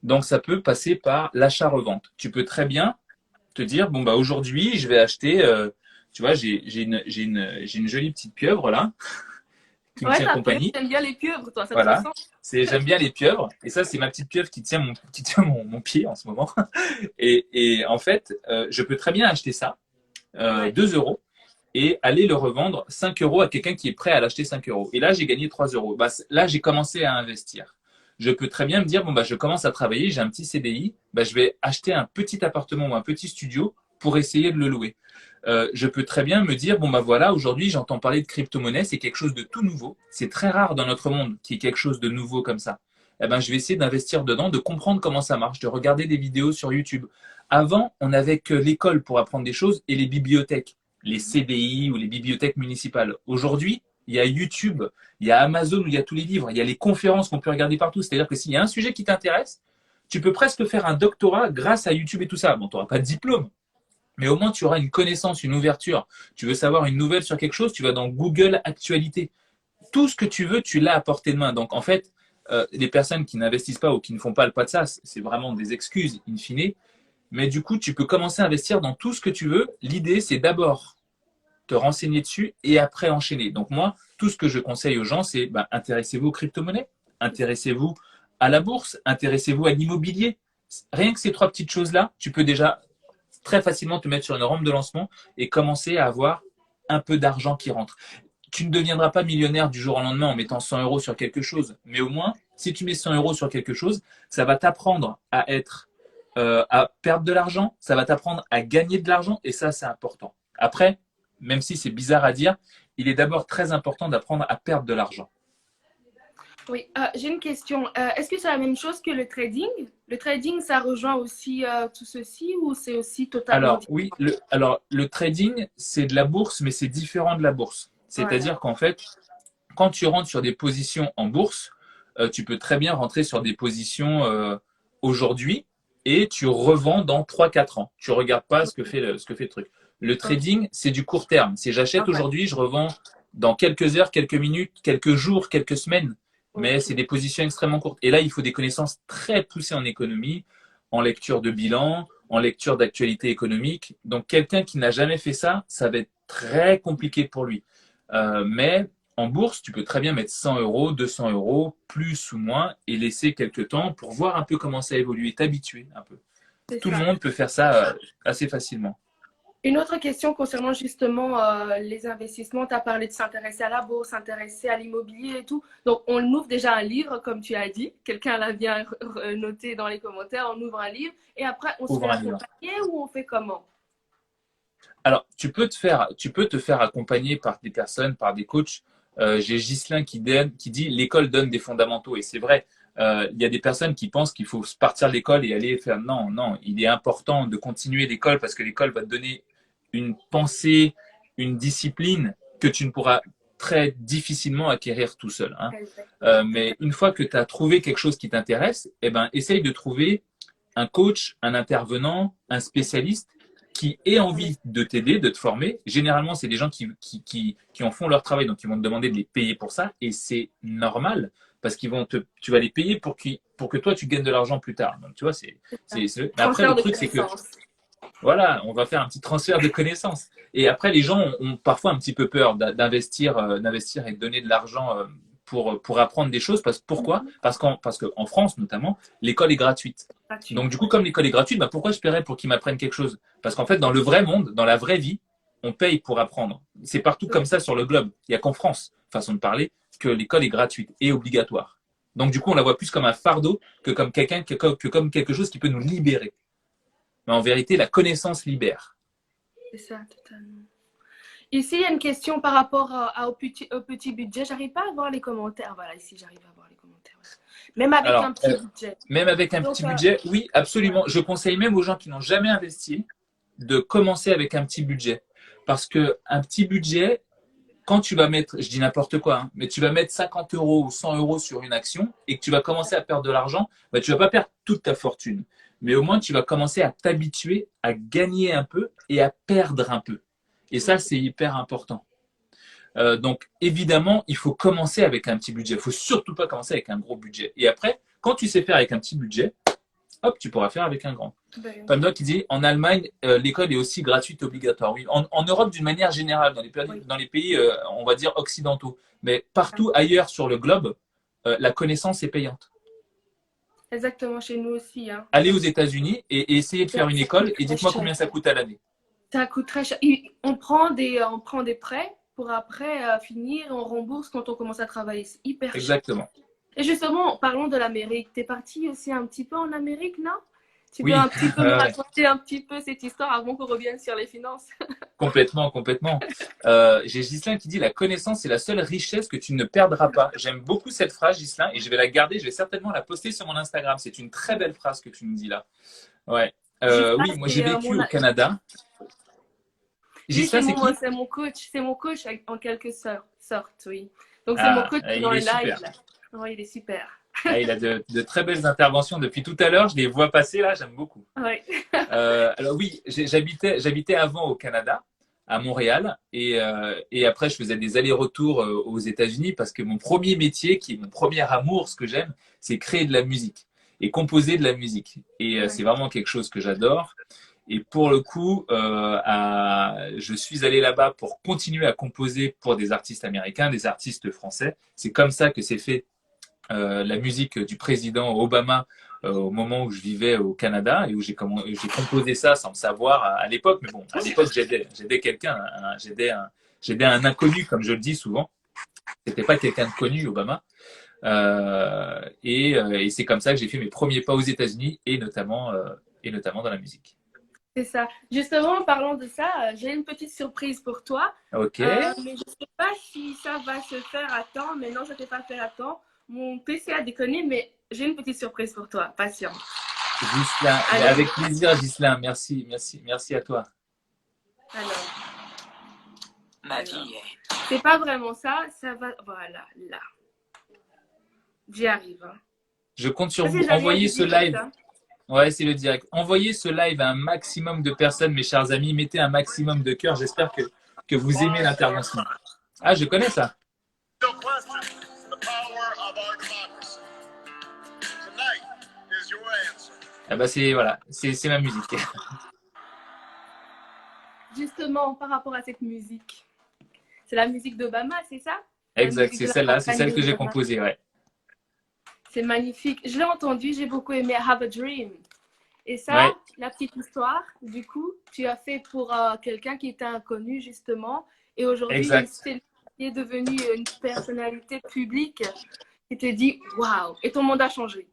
Donc, ça peut passer par l'achat-revente. Tu peux très bien te dire, bon, bah, aujourd'hui, je vais acheter, tu vois, j'ai une jolie petite pieuvre là qui me Ouais, tient compagnie. t'aimes bien les pieuvres, toi, ça te Voilà. ressemble. J'aime bien les pieuvres. Et ça, c'est ma petite pieuvre qui tient mon pied en ce moment. Et en fait, je peux très bien acheter ça, Ouais. 2 euros, et aller le revendre 5 euros à quelqu'un qui est prêt à l'acheter 5 euros. Et là, j'ai gagné 3 euros. Bah, là, j'ai commencé à investir. Je peux très bien me dire, bon, bah, je commence à travailler, j'ai un petit CDI, bah, je vais acheter un petit appartement ou un petit studio pour essayer de le louer. Je peux très bien me dire, bon, bah voilà, aujourd'hui, j'entends parler de crypto-monnaie, c'est quelque chose de tout nouveau. C'est très rare dans notre monde qu'il y ait quelque chose de nouveau comme ça. Eh ben, je vais essayer d'investir dedans, de comprendre comment ça marche, de regarder des vidéos sur YouTube. Avant, on n'avait que l'école pour apprendre des choses et les bibliothèques, les CDI ou les bibliothèques municipales. Aujourd'hui, il y a YouTube, il y a Amazon où il y a tous les livres, il y a les conférences qu'on peut regarder partout. C'est-à-dire que s'il y a un sujet qui t'intéresse, tu peux presque faire un doctorat grâce à YouTube et tout ça. Bon, tu n'auras pas de diplôme, mais au moins tu auras une connaissance, une ouverture. Tu veux savoir une nouvelle sur quelque chose, tu vas dans Google Actualité. Tout ce que tu veux, tu l'as à portée de main. Donc en fait, les personnes qui n'investissent pas ou qui ne font pas le pas de ça, c'est vraiment des excuses in fine. Mais du coup, tu peux commencer à investir dans tout ce que tu veux. L'idée, c'est d'abord te renseigner dessus et après enchaîner. Donc moi, tout ce que je conseille aux gens, c'est intéressez-vous aux crypto-monnaies, intéressez-vous à la bourse, intéressez-vous à l'immobilier. Rien que ces trois petites choses-là, tu peux déjà très facilement te mettre sur une rampe de lancement et commencer à avoir un peu d'argent qui rentre. Tu ne deviendras pas millionnaire du jour au lendemain en mettant 100 euros sur quelque chose, mais au moins, si tu mets 100 euros sur quelque chose, ça va t'apprendre à perdre de l'argent, ça va t'apprendre à gagner de l'argent et ça, c'est important. Après, même si c'est bizarre à dire, il est d'abord très important d'apprendre à perdre de l'argent. Oui, j'ai une question. Est-ce que c'est la même chose que le trading? Le trading, ça rejoint aussi tout ceci ou c'est aussi totalement Alors, différent? oui, le trading, c'est de la bourse, mais c'est différent de la bourse. Voilà. C'est-à-dire qu'en fait, quand tu rentres sur des positions en bourse, tu peux très bien rentrer sur des positions aujourd'hui et tu revends dans 3-4 ans. Tu ne regardes pas ce que fait le truc. Le Ok. trading, c'est du court terme. C'est j'achète Ok. aujourd'hui, je revends dans quelques heures, quelques minutes, quelques jours, quelques semaines. Mais c'est Ok. des positions extrêmement courtes. Et là, il faut des connaissances très poussées en économie, en lecture de bilan, en lecture d'actualité économique. Donc, quelqu'un qui n'a jamais fait ça, ça va être très compliqué pour lui. Mais en bourse, tu peux très bien mettre 100 euros, 200 euros, plus ou moins, et laisser quelques temps pour voir un peu comment ça évolue et t'habituer un peu. C'est Tout le ça. monde peut faire ça assez facilement. Une autre question concernant justement les investissements. Tu as parlé de s'intéresser à la bourse, s'intéresser à l'immobilier et tout. Donc, on ouvre déjà un livre, comme tu as dit. Quelqu'un l'a bien noté dans les commentaires. On ouvre un livre et après, on se fait Ouvre un livre. accompagner ou on fait comment? Alors, tu peux te faire accompagner par des personnes, par des coachs. J'ai Ghislain qui dit l'école donne des fondamentaux. Et c'est vrai, il y a des personnes qui pensent qu'il faut partir de l'école et aller faire. Non, non, il est important de continuer l'école parce que l'école va te donner une pensée, une discipline que tu ne pourras très difficilement acquérir tout seul. Hein. Exactement. Mais une fois que tu as trouvé quelque chose qui t'intéresse, eh ben, essaye de trouver un coach, un intervenant, un spécialiste qui ait envie de t'aider, de te former. Généralement, c'est des gens qui en font leur travail, donc ils vont te demander de les payer pour ça, et c'est normal parce tu vas les payer pour que toi tu gagnes de l'argent plus tard. Donc tu vois, mais après Transfert le de truc c'est que connaissances. voilà, on va faire un petit transfert de connaissances. Et après, les gens ont parfois un petit peu peur d'investir et de donner de l'argent pour apprendre des choses. Pourquoi? Parce qu'en France, notamment, l'école est gratuite. Gratuit. Donc, du coup, comme l'école est gratuite, pourquoi je paierais pour qu'ils m'apprennent quelque chose? Parce qu'en fait, dans le vrai monde, dans la vraie vie, on paye pour apprendre. C'est partout comme ça sur le globe. Il n'y a qu'en France, façon de parler, que l'école est gratuite et obligatoire. Donc, du coup, on la voit plus comme un fardeau que comme comme quelque chose qui peut nous libérer. Mais en vérité, la connaissance libère. C'est ça, totalement. Ici, il y a une question par rapport au petit budget. J'arrive pas à voir les commentaires. Voilà, ici, j'arrive à voir les commentaires. Même avec un Alors, petit budget. même avec un Donc, petit budget, oui, absolument. ouais. Je conseille même aux gens qui n'ont jamais investi de commencer avec un petit budget. Parce que un petit budget, quand tu vas mettre, je dis n'importe quoi, hein, mais tu vas mettre 50 euros ou 100 euros sur une action et que tu vas commencer à perdre de l'argent, tu vas pas perdre toute ta fortune. Mais au moins, tu vas commencer à t'habituer à gagner un peu et à perdre un peu. Et ça, c'est hyper important. Donc, évidemment, il faut commencer avec un petit budget. Il faut surtout pas commencer avec un gros budget. Et après, quand tu sais faire avec un petit budget, hop, tu pourras faire avec un grand. Pamela qui dit, en Allemagne, l'école est aussi gratuite, obligatoire. Oui, en Europe, d'une manière générale, dans les pays, on va dire, occidentaux. Mais partout ailleurs sur le globe, la connaissance est payante. Exactement, chez nous aussi. Hein. Allez aux États-Unis et essayez de faire une école et dites-moi combien ça coûte à l'année. Ça coûte très cher. On prend des prêts pour après finir, on rembourse quand on commence à travailler. C'est hyper cher. Exactement. Et justement, parlons de l'Amérique. Tu es parti aussi un petit peu en Amérique, non? Tu Oui. veux un petit peu me raconter un petit peu cette histoire avant qu'on revienne sur les finances? Complètement, complètement. J'ai Ghislain qui dit la connaissance est la seule richesse que tu ne perdras pas. J'aime beaucoup cette phrase, Ghislain, et je vais la garder. Je vais certainement la poster sur mon Instagram. C'est une très belle phrase que tu nous dis là. Ouais. Oui, moi j'ai vécu au Canada. Ghislain, c'est qui? C'est mon coach. C'est mon coach en quelque sorte, oui. Donc c'est mon coach dans le live. Oui, il est super. Ah, il a de très belles interventions depuis tout à l'heure. Je les vois passer là, j'aime beaucoup. Oui. Alors oui, j'habitais avant au Canada, à Montréal, et après je faisais des allers-retours aux États-Unis parce que mon premier métier, qui est mon premier amour, ce que j'aime, c'est créer de la musique et composer de la musique. Et c'est vraiment quelque chose que j'adore. Et pour le coup, je suis allé là-bas pour continuer à composer pour des artistes américains, des artistes français. C'est comme ça que s'est fait la musique du président Obama au moment où je vivais au Canada et où j'ai composé ça sans le savoir à l'époque. Mais bon, à l'époque, j'aidais quelqu'un, j'aidais un inconnu, comme je le dis souvent. C'était pas quelqu'un de connu, Obama. Et c'est comme ça que j'ai fait mes premiers pas aux États-Unis et notamment dans la musique. C'est ça. Justement, en parlant de ça, j'ai une petite surprise pour toi. Ok. Mais je ne sais pas si ça va se faire à temps. Mais non, ça ne s'est pas fait à temps. Mon PC a déconné, mais j'ai une petite surprise pour toi. Patient. Ghislain, avec plaisir, Ghislain. Merci à toi. Alors. Ma vie est. C'est pas vraiment ça. Ça va. Voilà, là. J'y arrive. Hein. Je compte sur vous. Envoyez ce live. Hein. Ouais, c'est le direct. Envoyez ce live à un maximum de personnes, mes chers amis. Mettez un maximum de cœur. J'espère que vous aimez l'intervention. Ah, je connais ça. Ah bah c'est ma musique. Justement, par rapport à cette musique, c'est la musique d'Obama, c'est ça? Exact, c'est celle-là, c'est celle que j'ai composée, ouais. C'est magnifique. Je l'ai entendu, j'ai beaucoup aimé Have a Dream. Et ça, la petite histoire, du coup, tu as fait pour quelqu'un qui était inconnu, justement. Et aujourd'hui, il est devenu une personnalité publique qui te dit « Waouh !» Et ton monde a changé.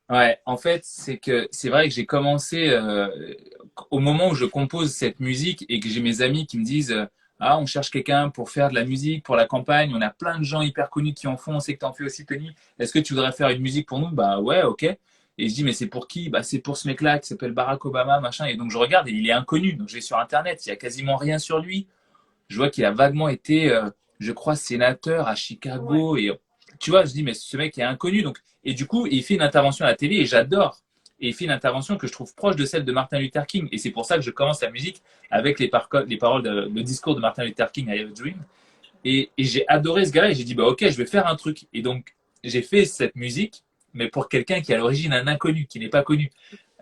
Ouais, en fait, c'est vrai que j'ai commencé au moment où je compose cette musique et que j'ai mes amis qui me disent ah, on cherche quelqu'un pour faire de la musique pour la campagne, on a plein de gens hyper connus qui en font, on sait que tu en fais aussi, Tony. Est-ce que tu voudrais faire une musique pour nous? Bah ouais, ok. Et je dis mais c'est pour qui? Bah c'est pour ce mec-là qui s'appelle Barack Obama, machin. Et donc je regarde et il est inconnu. Donc je vais sur Internet, il y a quasiment rien sur lui. Je vois qu'il a vaguement été, je crois, sénateur à Chicago. Ouais. Et tu vois, je dis mais ce mec est inconnu. Donc et du coup, il fait une intervention à la télé et j'adore. Et il fait une intervention que je trouve proche de celle de Martin Luther King. Et c'est pour ça que je commence la musique avec les paroles, le discours de Martin Luther King, I Have a Dream. Et j'ai adoré ce gars-là et j'ai dit, bah ok, je vais faire un truc. Et donc, j'ai fait cette musique, mais pour quelqu'un qui est à l'origine un inconnu, qui n'est pas connu.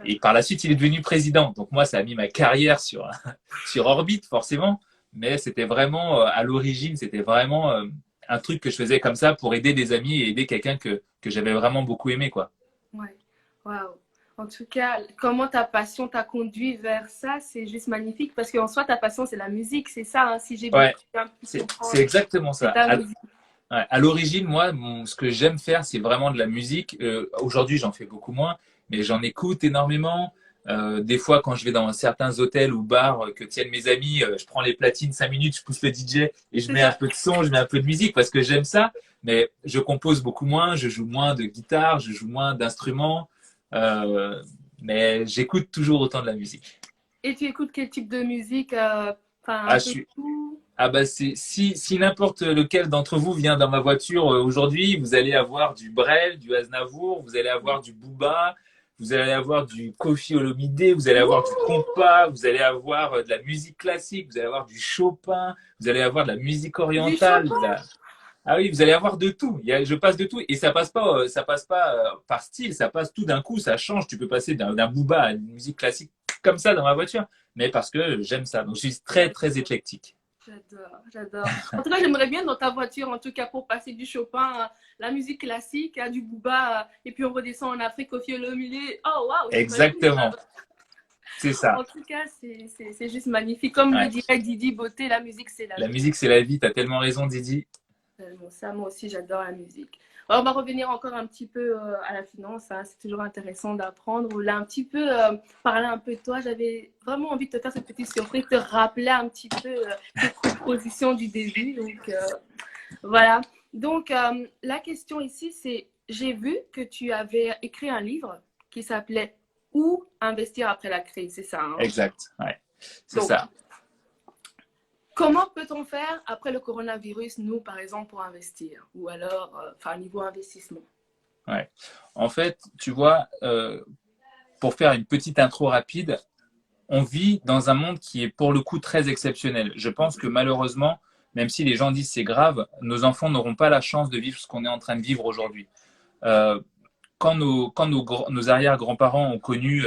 Et par la suite, il est devenu président. Donc moi, ça a mis ma carrière sur orbite, forcément. Mais c'était vraiment, à l'origine, c'était vraiment un truc que je faisais comme ça pour aider des amis et aider quelqu'un que j'avais vraiment beaucoup aimé, quoi. Ouais, waouh. En tout cas, comment ta passion t'a conduit vers ça, c'est juste magnifique. Parce qu'en soi, ta passion, c'est la musique, c'est ça, hein, si j'ai bien c'est exactement ça. À l'origine, moi, ce que j'aime faire, c'est vraiment de la musique. Aujourd'hui, j'en fais beaucoup moins, mais j'en écoute énormément. Des fois, quand je vais dans certains hôtels ou bars que tiennent mes amis, je prends les platines 5 minutes, je pousse le DJ et je mets un peu de son, je mets un peu de musique parce que j'aime ça. Mais je compose beaucoup moins, je joue moins de guitare, je joue moins d'instruments. Mais j'écoute toujours autant de la musique. Et tu écoutes quel type de musique si n'importe lequel d'entre vous vient dans ma voiture aujourd'hui, vous allez avoir du Brel, du Aznavour, vous allez avoir du Booba, vous allez avoir du Koffi Olomide, vous allez avoir du compas, vous allez avoir de la musique classique, vous allez avoir du Chopin, vous allez avoir de la musique Du orientale, Chopin. ah oui, vous allez avoir de tout. Je passe de tout et ça passe pas par style, ça passe tout d'un coup, ça change. Tu peux passer d'un booba à une musique classique comme ça dans ma voiture, mais parce que j'aime ça. Donc je suis très très éclectique. J'adore, j'adore. En tout cas, j'aimerais bien dans ta voiture, en tout cas, pour passer du Chopin à la musique classique, à du Booba, et puis on redescend en Afrique au Olomide. Oh, waouh! Exactement, c'est ça. En tout cas, c'est juste magnifique. Comme le Ouais. dirait Didi Beauté, la musique, c'est la La vie. musique, c'est la vie. T'as tellement raison, Didi. Bon, ça, moi aussi, j'adore la musique. Alors, on va revenir encore un petit peu à la finance. Hein. C'est toujours intéressant d'apprendre. Là, un petit peu, parler un peu de toi. J'avais vraiment envie de te faire cette petite surprise, te rappeler un petit peu tes propositions du début. Donc, voilà. Donc, la question ici, c'est, j'ai vu que tu avais écrit un livre qui s'appelait Où investir après la crise, c'est ça, hein? Exact. Ouais. C'est Donc, ça. comment peut-on faire après le coronavirus, nous, par exemple, pour investir? Ou alors, enfin, niveau investissement? Ouais. En fait, tu vois, pour faire une petite intro rapide, on vit dans un monde qui est pour le coup très exceptionnel. Je pense que malheureusement, même si les gens disent c'est grave, nos enfants n'auront pas la chance de vivre ce qu'on est en train de vivre aujourd'hui. Euh, nos arrière-grands-parents ont connu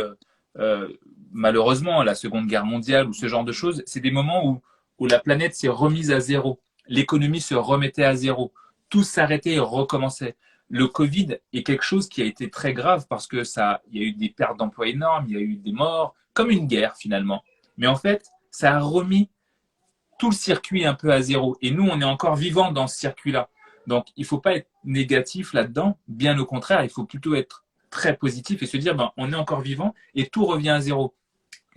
euh, malheureusement la Seconde Guerre mondiale ou ce genre de choses, c'est des moments où la planète s'est remise à zéro. L'économie se remettait à zéro. Tout s'arrêtait et recommençait. Le Covid est quelque chose qui a été très grave parce que il y a eu des pertes d'emplois énormes, il y a eu des morts, comme une guerre finalement. Mais en fait, ça a remis tout le circuit un peu à zéro. Et nous, on est encore vivants dans ce circuit-là. Donc, il ne faut pas être négatif là-dedans. Bien au contraire, il faut plutôt être très positif et se dire, ben, on est encore vivant et tout revient à zéro.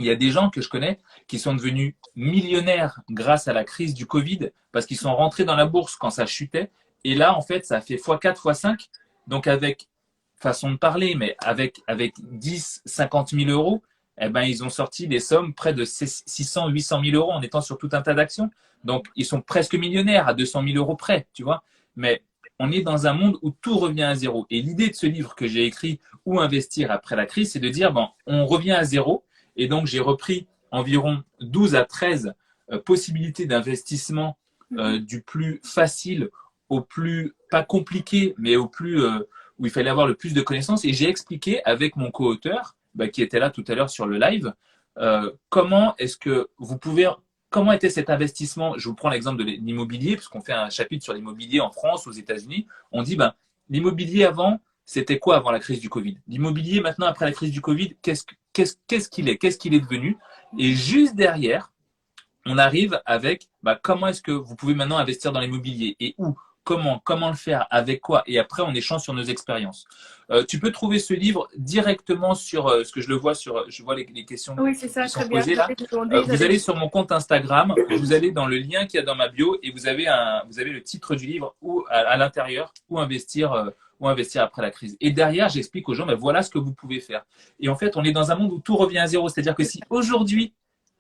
Il y a des gens que je connais qui sont devenus millionnaires grâce à la crise du Covid parce qu'ils sont rentrés dans la bourse quand ça chutait. Et là, en fait, ça a fait x4, x5. Donc, avec, façon de parler, mais avec 10, 50 000 euros, eh ben, ils ont sorti des sommes près de 600, 800 000 euros en étant sur tout un tas d'actions. Donc, ils sont presque millionnaires à 200 000 euros près, tu vois. Mais on est dans un monde où tout revient à zéro. Et l'idée de ce livre que j'ai écrit, Où investir après la crise, c'est de dire, bon, on revient à zéro. Et donc, j'ai repris environ 12 à 13 possibilités d'investissement du plus facile au plus, pas compliqué, mais au plus, où il fallait avoir le plus de connaissances. Et j'ai expliqué avec mon co-auteur, qui était là tout à l'heure sur le live, comment est-ce que vous pouvez, comment était cet investissement? Je vous prends l'exemple de l'immobilier, puisqu'on fait un chapitre sur l'immobilier en France, aux États-Unis. On dit, l'immobilier avant, c'était quoi avant la crise du Covid? L'immobilier maintenant, après la crise du Covid, qu'est-ce qu'il est? Qu'est-ce qu'il est devenu? Et juste derrière, on arrive avec comment est-ce que vous pouvez maintenant investir dans l'immobilier et où? Comment le faire? Avec quoi? Et après, on échange sur nos expériences. Tu peux trouver ce livre directement sur ce que je le vois sur, je vois les questions Oui, c'est ça, qui sont très bien. posées là. Vous allez sur mon compte Instagram, vous allez dans le lien qu'il y a dans ma bio et vous avez le titre du livre ou à l'intérieur où investir après la crise. Et derrière, j'explique aux gens, voilà ce que vous pouvez faire. Et en fait, on est dans un monde où tout revient à zéro. C'est-à-dire que si aujourd'hui,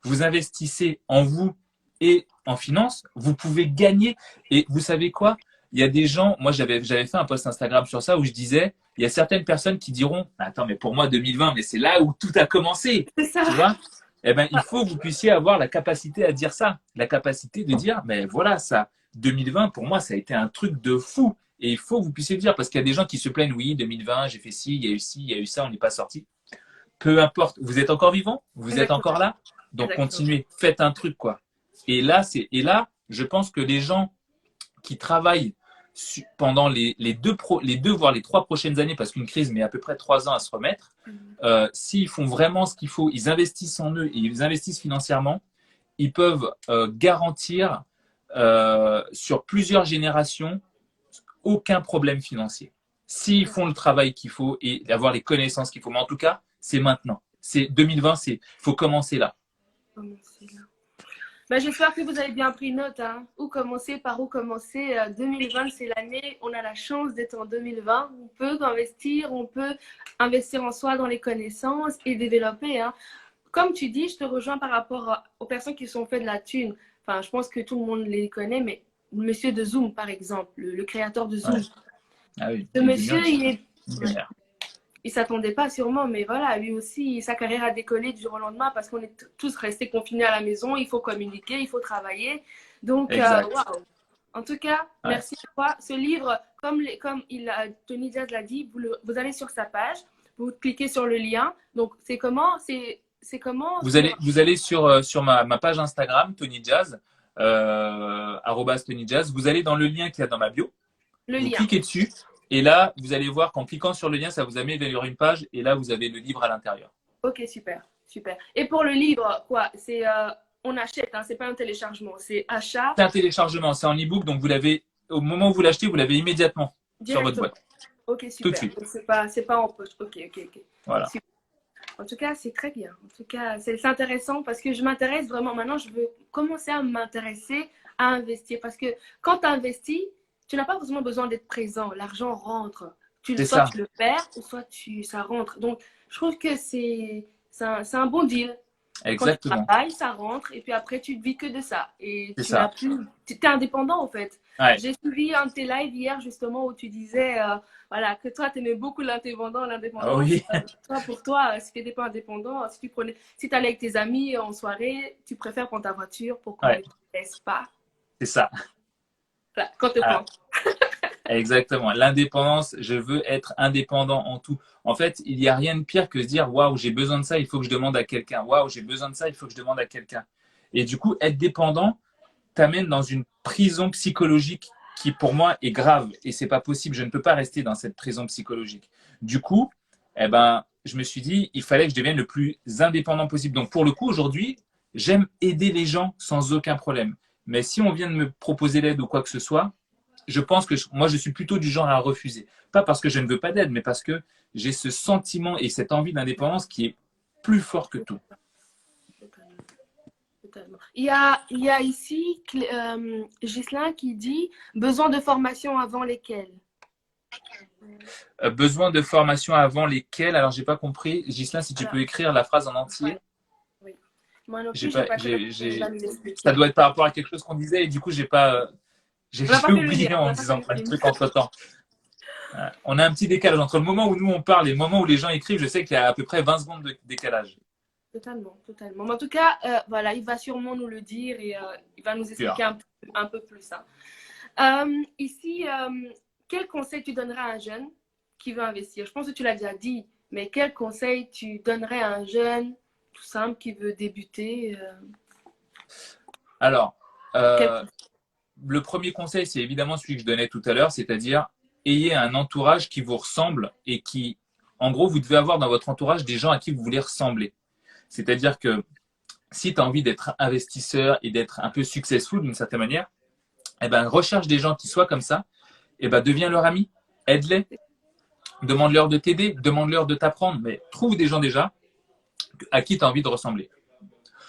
vous investissez en vous et en finance, vous pouvez gagner. Et vous savez quoi? Il y a des gens, moi j'avais fait un post Instagram sur ça où je disais, il y a certaines personnes qui diront, attends, mais pour moi 2020, mais c'est là où tout a commencé. C'est ça. Tu vois? Eh ben, il faut que vous puissiez avoir la capacité à dire ça. La capacité de dire, mais voilà, ça, 2020, pour moi, ça a été un truc de fou. Et il faut que vous puissiez le dire parce qu'il y a des gens qui se plaignent, oui, 2020, j'ai fait ci, il y a eu ça, on n'est pas sorti. Peu importe, vous êtes encore vivant, vous êtes encore là, donc continuez, faites un truc, quoi. Et là, je pense que les gens qui travaillent pendant les deux, voire les 3 prochaines années, parce qu'une crise met à peu près 3 ans à se remettre, s'ils font vraiment ce qu'il faut, ils investissent en eux et ils investissent financièrement, ils peuvent garantir sur plusieurs générations aucun problème financier. S'ils font le travail qu'il faut et avoir les connaissances qu'il faut, mais en tout cas, c'est maintenant. C'est 2020, il faut commencer là. J'espère que vous avez bien pris note. Hein. Par où commencer 2020, c'est l'année. On a la chance d'être en 2020. On peut investir en soi dans les connaissances et développer. Hein. Comme tu dis, je te rejoins par rapport aux personnes qui sont fait de la thune. Enfin, je pense que tout le monde les connaît, mais le monsieur de Zoom, par exemple, le créateur de Zoom. Ouais. Ah oui, Ce monsieur, il est... il s'attendait pas sûrement, mais voilà, lui aussi, sa carrière a décollé du jour au lendemain parce qu'on est tous restés confinés à la maison. Il faut communiquer, il faut travailler. Donc, Exact. waouh. En tout cas, Ouais. merci à toi. Ce livre, comme Tony Diaz l'a dit, vous allez sur sa page, vous cliquez sur le lien. Donc, c'est comment Vous allez sur ma page Instagram, Tony Jazz, @Tony Jazz. Vous allez dans le lien qu'il y a dans ma bio. le Vous lien. cliquez dessus. Et là, vous allez voir qu'en cliquant sur le lien, ça vous amène vers une page. Et là, vous avez le livre à l'intérieur. Ok, super, super. Et pour le livre, quoi, c'est on achète, hein, c'est pas un téléchargement, c'est achat C'est un téléchargement, c'est en e-book. Donc, vous l'avez, au moment où vous l'achetez, vous l'avez immédiatement sur votre directement. boîte. Ok, Tout de super. suite. Donc, c'est pas en poche. Ok, ok, ok. Voilà. Super. En tout cas, c'est très bien. En tout cas, c'est intéressant parce que je m'intéresse vraiment. Maintenant, je veux commencer à m'intéresser à investir parce que quand tu investis, tu n'as pas forcément besoin d'être présent. L'argent rentre. C'est Soit ça. tu le perds ou soit ça rentre. Donc, je trouve que c'est un bon deal. Quand tu Exactement. travailles, ça rentre et puis après, tu ne vis que de ça. Et C'est tu ça. n'as plus. Tu es indépendant en fait. Ouais. J'ai suivi un de tes lives hier justement où tu disais voilà, que toi, tu aimais beaucoup l'indépendance. Ah oui. Pour toi, si tu n'étais pas indépendant, si tu allais avec tes amis en soirée, tu préfères prendre ta voiture pour qu'on ne te laisse pas. C'est ça. Voilà, quand tu Ah. prends. Exactement. L'indépendance, je veux être indépendant en tout. En fait, il n'y a rien de pire que de se dire waouh, j'ai besoin de ça, il faut que je demande à quelqu'un. Waouh, j'ai besoin de ça, il faut que je demande à quelqu'un. Et du coup, être dépendant t'amène dans une prison psychologique qui, pour moi, est grave. Et c'est pas possible. Je ne peux pas rester dans cette prison psychologique. Du coup, je me suis dit, il fallait que je devienne le plus indépendant possible. Donc, pour le coup, aujourd'hui, j'aime aider les gens sans aucun problème. Mais si on vient de me proposer l'aide ou quoi que ce soit, je pense que moi, je suis plutôt du genre à refuser. Pas parce que je ne veux pas d'aide, mais parce que j'ai ce sentiment et cette envie d'indépendance qui est plus fort que tout. Totalement. Il y a ici Ghislain qui dit besoin de formation avant lesquelles. Besoin de formation avant lesquelles. Alors, j'ai pas compris. Ghislain, si tu peux écrire la phrase en entier. Oui. Moi non J'ai plus, pas- j'ai j'ai- pas nous expliquer. Ça doit être par rapport à quelque chose qu'on disait et du coup, j'ai On n'a pas fait le oublié lien, on en n'a pas disant fait plein le de lien. trucs entre temps. On a un petit décalage entre le moment où nous on parle et le moment où les gens écrivent. Je sais qu'il y a à peu près 20 secondes de décalage. Totalement, totalement. Mais en tout cas, voilà, il va sûrement nous le dire et il va nous expliquer un peu plus ça. Ici, quel conseil tu donnerais à un jeune qui veut investir? Je pense que tu l'as déjà dit, mais quel conseil tu donnerais à un jeune tout simple qui veut débuter Alors, quel- le premier conseil, c'est évidemment celui que je donnais tout à l'heure, c'est-à-dire ayez un entourage qui vous ressemble et qui, en gros, vous devez avoir dans votre entourage des gens à qui vous voulez ressembler. C'est-à-dire que si tu as envie d'être investisseur et d'être un peu successful d'une certaine manière, recherche des gens qui soient comme ça, deviens leur ami, aide-les, demande-leur de t'aider, demande-leur de t'apprendre, mais trouve des gens déjà à qui tu as envie de ressembler.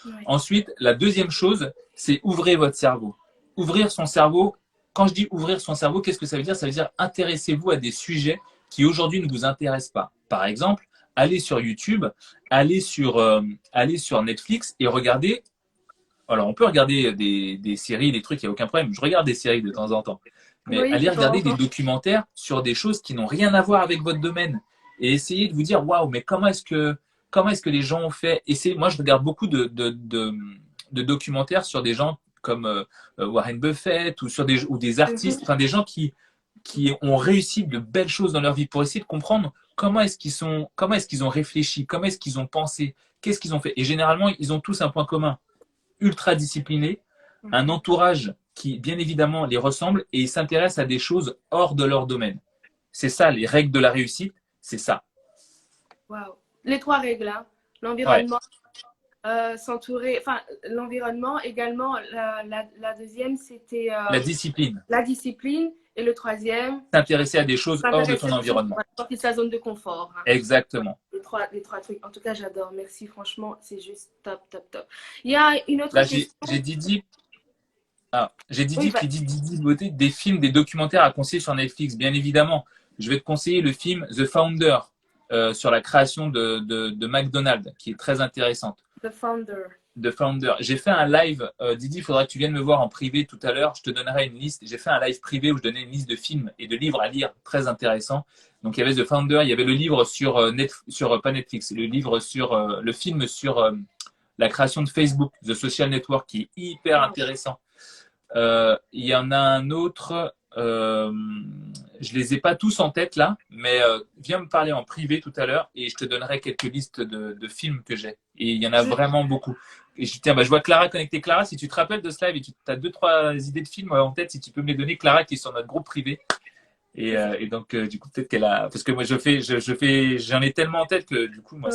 Ouais. Ensuite, la deuxième chose, c'est ouvrir votre cerveau. Ouvrir son cerveau. Quand je dis ouvrir son cerveau, qu'est-ce que ça veut dire? Ça veut dire intéressez-vous à des sujets qui aujourd'hui ne vous intéressent pas. Par exemple, allez sur YouTube, allez sur Netflix et regardez. Alors, on peut regarder des séries, des trucs, il n'y a aucun problème. Je regarde des séries de temps en temps. Mais Oui, allez regarder de temps en des documentaires sur des choses qui n'ont rien à voir avec votre domaine. Et essayez de vous dire, waouh, mais comment est-ce que les gens ont fait? Moi, je regarde beaucoup de documentaires sur des gens comme Warren Buffett ou des artistes, enfin des gens qui ont réussi de belles choses dans leur vie pour essayer de comprendre comment est-ce qu'ils ont réfléchi, comment est-ce qu'ils ont pensé, qu'est-ce qu'ils ont fait. Et généralement, ils ont tous un point commun, ultra disciplinés, un entourage qui, bien évidemment, les ressemble et ils s'intéressent à des choses hors de leur domaine. C'est ça, les règles de la réussite, c'est ça. Wow. Les 3 règles, hein. L'environnement, s'entourer, enfin, l'environnement également. La deuxième, c'était La discipline. la discipline. Et le troisième, S'intéresser à des choses hors de ton environnement. Sortir de sa zone de confort. Hein. Exactement. Les trois trucs. En tout cas, j'adore. Merci. Franchement, c'est juste top, top, top. Il y a une autre Là, question. j'ai Didi. J'ai Didi Oui, qui dit Didi Beauté, des films, des documentaires à conseiller sur Netflix. Bien évidemment, je vais te conseiller le film The Founder sur la création de McDonald's, qui est très intéressante. The Founder. The Founder. J'ai fait un live, Didi, il faudra que tu viennes me voir en privé tout à l'heure. Je te donnerai une liste. J'ai fait un live privé où je donnais une liste de films et de livres à lire très intéressants. Donc, il y avait The Founder, il y avait le livre pas Netflix, le livre le film sur la création de Facebook, The Social Network, qui est hyper intéressant. Il y en a un autre, je les ai pas tous en tête là, mais viens me parler en privé tout à l'heure et je te donnerai quelques listes de films que j'ai. Et il y en a vraiment beaucoup. Et tiens, je vois Clara connectée. Clara, si tu te rappelles de ce live et tu as 2-3 idées de films en tête, si tu peux me les donner, Clara qui est sur notre groupe privé. Et donc, du coup, peut-être qu'elle a. Parce que moi, j'en ai tellement en tête que du coup, moi,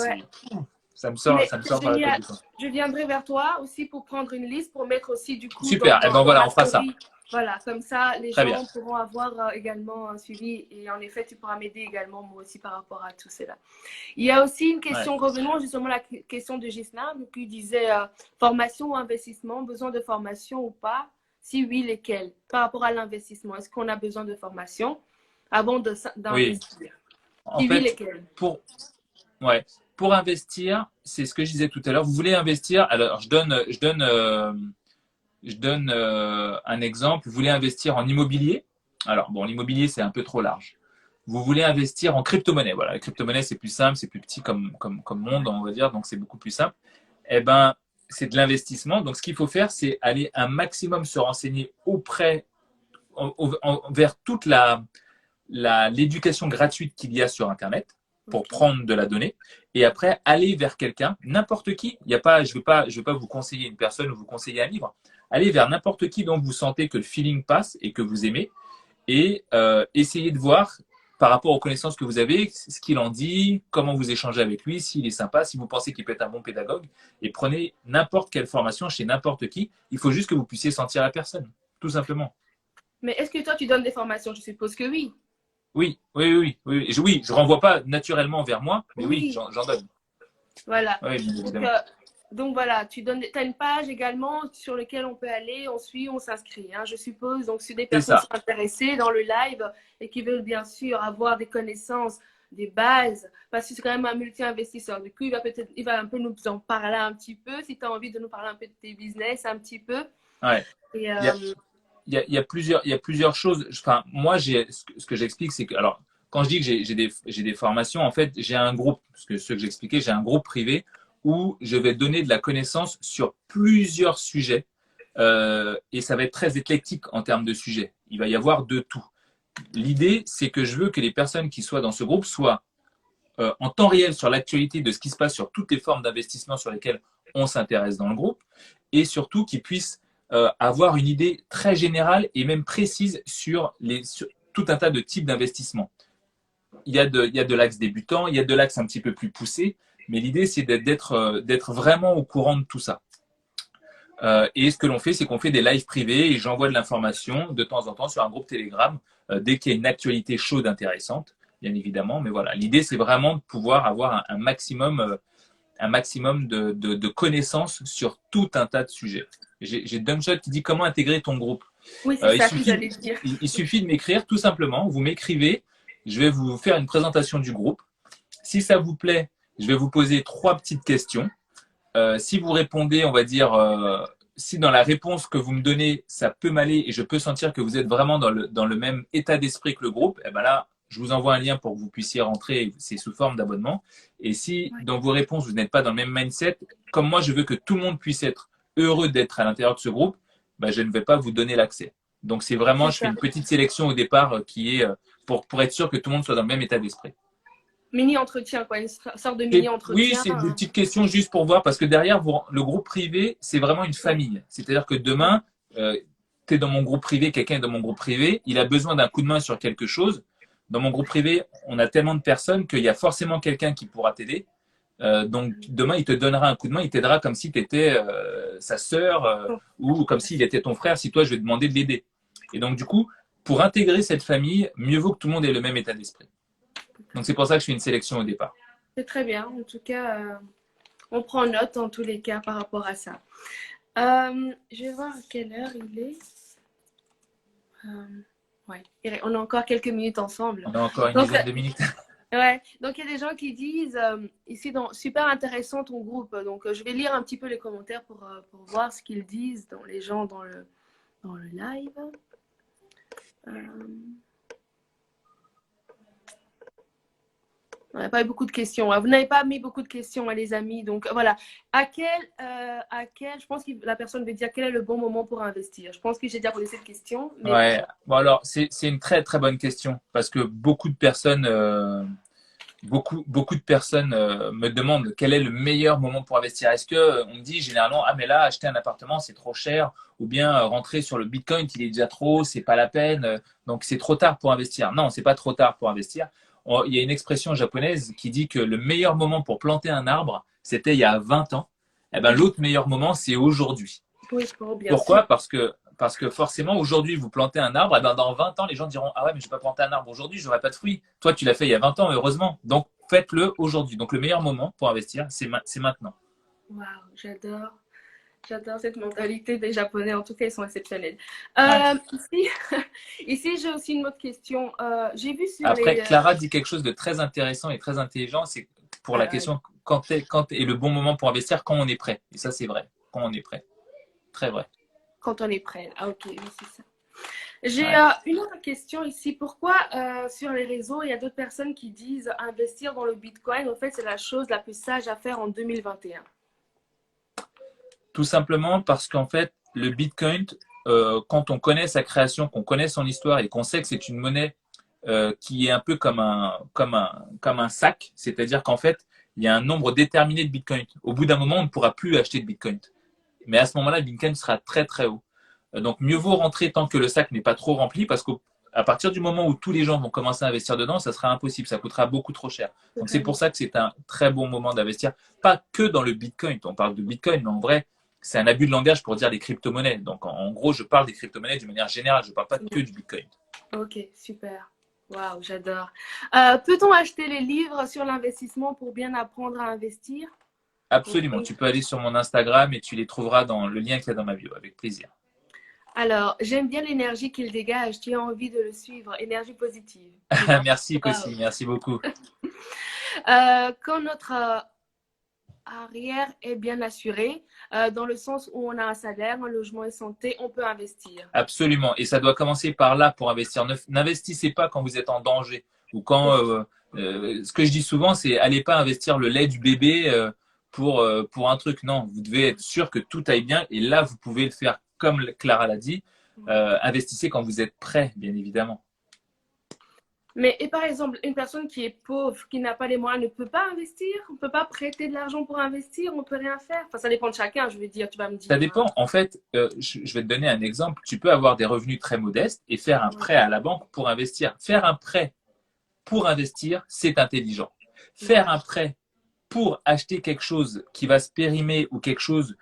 ça me sort par la tête. Je viendrai vers toi aussi pour prendre une liste, pour mettre aussi du coup. Super, et ben voilà, on fera ça. Voilà, comme ça, les Très gens bien. pourront avoir également un suivi. Et en effet, tu pourras m'aider également, moi aussi, par rapport à tout cela. Il y a aussi une question, revenons justement à la question de Gislain, qui disait formation ou investissement, besoin de formation ou pas? Si oui, lesquels? Par rapport à l'investissement, est-ce qu'on a besoin de formation avant d'investir? Oui. En Si fait, oui, lesquels? Pour investir, c'est ce que je disais tout à l'heure. Vous voulez investir? Alors, je donne un exemple. Vous voulez investir en immobilier? Alors, bon, l'immobilier, c'est un peu trop large. Vous voulez investir en crypto-monnaie? Voilà, la crypto-monnaie, c'est plus simple, c'est plus petit comme monde, on va dire, donc c'est beaucoup plus simple. Eh ben, c'est de l'investissement. Donc, ce qu'il faut faire, c'est aller un maximum se renseigner vers toute l'éducation gratuite qu'il y a sur Internet pour prendre de la donnée et après aller vers quelqu'un, n'importe qui. Il y a pas, je veux pas vous conseiller une personne ou vous conseiller un livre. Allez vers n'importe qui dont vous sentez que le feeling passe et que vous aimez et essayez de voir par rapport aux connaissances que vous avez, ce qu'il en dit, comment vous échangez avec lui, s'il est sympa, si vous pensez qu'il peut être un bon pédagogue et prenez n'importe quelle formation chez n'importe qui. Il faut juste que vous puissiez sentir la personne, tout simplement. Mais est-ce que toi, tu donnes des formations? Je suppose que oui. Oui, je renvoie pas naturellement vers moi, mais oui, j'en donne. Voilà. Oui, donc voilà, tu as une page également sur laquelle on peut aller, on suit, on s'inscrit, hein, je suppose. Donc si des personnes sont intéressées dans le live et qui veulent bien sûr avoir des connaissances, des bases, parce que c'est quand même un multi-investisseur. Du coup, il va un peu nous en parler un petit peu, si tu as envie de nous parler un peu de tes business, un petit peu. Ouais. Et, il y a plusieurs choses. Enfin, moi, ce que j'explique, c'est que, alors, quand je dis que j'ai des formations, en fait, j'ai un groupe, parce que ce que j'expliquais, j'ai un groupe privé où je vais donner de la connaissance sur plusieurs sujets. Et ça va être très éclectique en termes de sujets. Il va y avoir de tout. L'idée, c'est que je veux que les personnes qui soient dans ce groupe soient en temps réel sur l'actualité de ce qui se passe sur toutes les formes d'investissement sur lesquelles on s'intéresse dans le groupe et surtout qu'ils puissent avoir une idée très générale et même précise sur tout un tas de types d'investissements. Il y a de l'axe débutant, il y a de l'axe un petit peu plus poussé, mais l'idée, c'est d'être vraiment au courant de tout ça. Et ce que l'on fait, c'est qu'on fait des lives privés et j'envoie de l'information de temps en temps sur un groupe Telegram dès qu'il y a une actualité chaude intéressante, bien évidemment. Mais voilà, l'idée, c'est vraiment de pouvoir avoir un maximum de connaissances sur tout un tas de sujets. J'ai Dumbshot qui dit comment intégrer ton groupe. Oui, c'est ça que j'allais dire. Il suffit de m'écrire tout simplement. Vous m'écrivez, je vais vous faire une présentation du groupe. Si ça vous plaît, je vais vous poser 3 petites questions. Si vous répondez, on va dire, si dans la réponse que vous me donnez, ça peut m'aller et je peux sentir que vous êtes vraiment dans le même état d'esprit que le groupe, et ben là, je vous envoie un lien pour que vous puissiez rentrer, c'est sous forme d'abonnement. Et si dans vos réponses, vous n'êtes pas dans le même mindset, comme moi, je veux que tout le monde puisse être heureux d'être à l'intérieur de ce groupe, ben, je ne vais pas vous donner l'accès. Donc, c'est vraiment, je fais une petite sélection au départ qui est pour être sûr que tout le monde soit dans le même état d'esprit. Mini-entretien, quoi, une sorte de mini-entretien. Oui, c'est des petites questions juste pour voir, parce que derrière, le groupe privé, c'est vraiment une famille. C'est-à-dire que demain, tu es dans mon groupe privé, quelqu'un est dans mon groupe privé, il a besoin d'un coup de main sur quelque chose. Dans mon groupe privé, on a tellement de personnes qu'il y a forcément quelqu'un qui pourra t'aider. Donc, demain, il te donnera un coup de main, il t'aidera comme si tu étais sa sœur ou comme s'il était ton frère, si toi, je vais te demander de l'aider. Et donc, du coup, pour intégrer cette famille, mieux vaut que tout le monde ait le même état d'esprit. Donc, c'est pour ça que je fais une sélection au départ. C'est très bien. En tout cas, on prend note en tous les cas par rapport à ça. Je vais voir à quelle heure il est. Ouais. On a encore quelques minutes ensemble. On a encore une dizaine de minutes. Ouais. Donc, il y a des gens qui disent ici, super intéressant ton groupe. Donc, je vais lire un petit peu les commentaires pour voir ce qu'ils disent dans les gens dans le live. On n'a pas eu beaucoup de questions. Vous n'avez pas mis beaucoup de questions, les amis. Donc voilà. Je pense que la personne veut dire quel est le bon moment pour investir. Je pense que j'ai déjà posé cette question. Mais Ouais, bon alors c'est une très très bonne question parce que beaucoup de personnes beaucoup de personnes me demandent quel est le meilleur moment pour investir. Est-ce que on me dit généralement ah mais là acheter un appartement c'est trop cher ou bien rentrer sur le Bitcoin il est déjà trop, c'est pas la peine donc c'est trop tard pour investir. Non, c'est pas trop tard pour investir. Il y a une expression japonaise qui dit que le meilleur moment pour planter un arbre, c'était il y a 20 ans. Eh ben l'autre meilleur moment c'est aujourd'hui. oui, bien Pourquoi? sûr. Parce que forcément, aujourd'hui, vous plantez un arbre, et ben dans 20 ans, les gens diront, ah ouais, mais je vais pas planter un arbre aujourd'hui, j'aurai pas de fruits. Toi, tu l'as fait il y a 20 ans, heureusement. Donc, faites-le aujourd'hui. Donc, le meilleur moment pour investir, c'est maintenant. Waouh, j'adore. J'adore cette mentalité des Japonais. En tout cas, ils sont exceptionnels. Ouais. Ici, j'ai aussi une autre question. J'ai vu sur Après, les… Clara dit quelque chose de très intéressant et très intelligent, c'est pour la question quand est le bon moment pour investir, quand on est prêt. Et ça, c'est vrai. Quand on est prêt. Très vrai. quand on est prêt. Ah, ok, oui, c'est ça. J'ai Ouais. une autre question ici. Pourquoi sur les réseaux, il y a d'autres personnes qui disent investir dans le Bitcoin, en fait, c'est la chose la plus sage à faire en 2021? Tout simplement parce qu'en fait, le Bitcoin, quand on connaît sa création, qu'on connaît son histoire et qu'on sait que c'est une monnaie qui est un peu comme un sac, c'est-à-dire qu'en fait, il y a un nombre déterminé de Bitcoin. Au bout d'un moment, on ne pourra plus acheter de Bitcoin. Mais à ce moment-là, le Bitcoin sera très très haut. Donc mieux vaut rentrer tant que le sac n'est pas trop rempli parce qu'à partir du moment où tous les gens vont commencer à investir dedans, ça sera impossible, ça coûtera beaucoup trop cher. Donc c'est pour ça que c'est un très bon moment d'investir, pas que dans le Bitcoin. On parle de Bitcoin, mais en vrai, c'est un abus de langage pour dire les crypto-monnaies. Donc en gros, je parle des crypto-monnaies d'une manière générale, je ne parle pas que du Bitcoin. Ok, super. Waouh, j'adore. Peut-on acheter les livres sur l'investissement pour bien apprendre à investir? Absolument, Ok. tu peux aller sur mon Instagram et tu les trouveras dans le lien qu'il y a dans ma bio, avec plaisir. Alors, j'aime bien l'énergie qu'il dégage. Tu as envie de le suivre. Énergie positive. Tu vois. Merci Waouh. Kossi, merci beaucoup. Quand notre arrière est bien assuré, dans le sens où on a un salaire, un logement et santé, on peut investir. Absolument. Et ça doit commencer par là pour investir. N'investissez pas quand vous êtes en danger ou quand. Ce que je dis souvent, c'est allez pas investir le lait du bébé pour un truc. Non, vous devez être sûr que tout aille bien. Et là, vous pouvez le faire comme Clara l'a dit. Investissez quand vous êtes prêt, bien évidemment. Mais, et par exemple, une personne qui est pauvre, qui n'a pas les moyens, ne peut pas investir? On ne peut pas prêter de l'argent pour investir? On ne peut rien faire? Enfin, ça dépend de chacun, je veux dire, tu vas me dire. Ça dépend. En fait, je vais te donner un exemple. Tu peux avoir des revenus très modestes et faire un prêt à la banque pour investir. Faire un prêt pour investir, c'est intelligent. Faire un prêt pour acheter quelque chose qui va se périmer ou quelque chose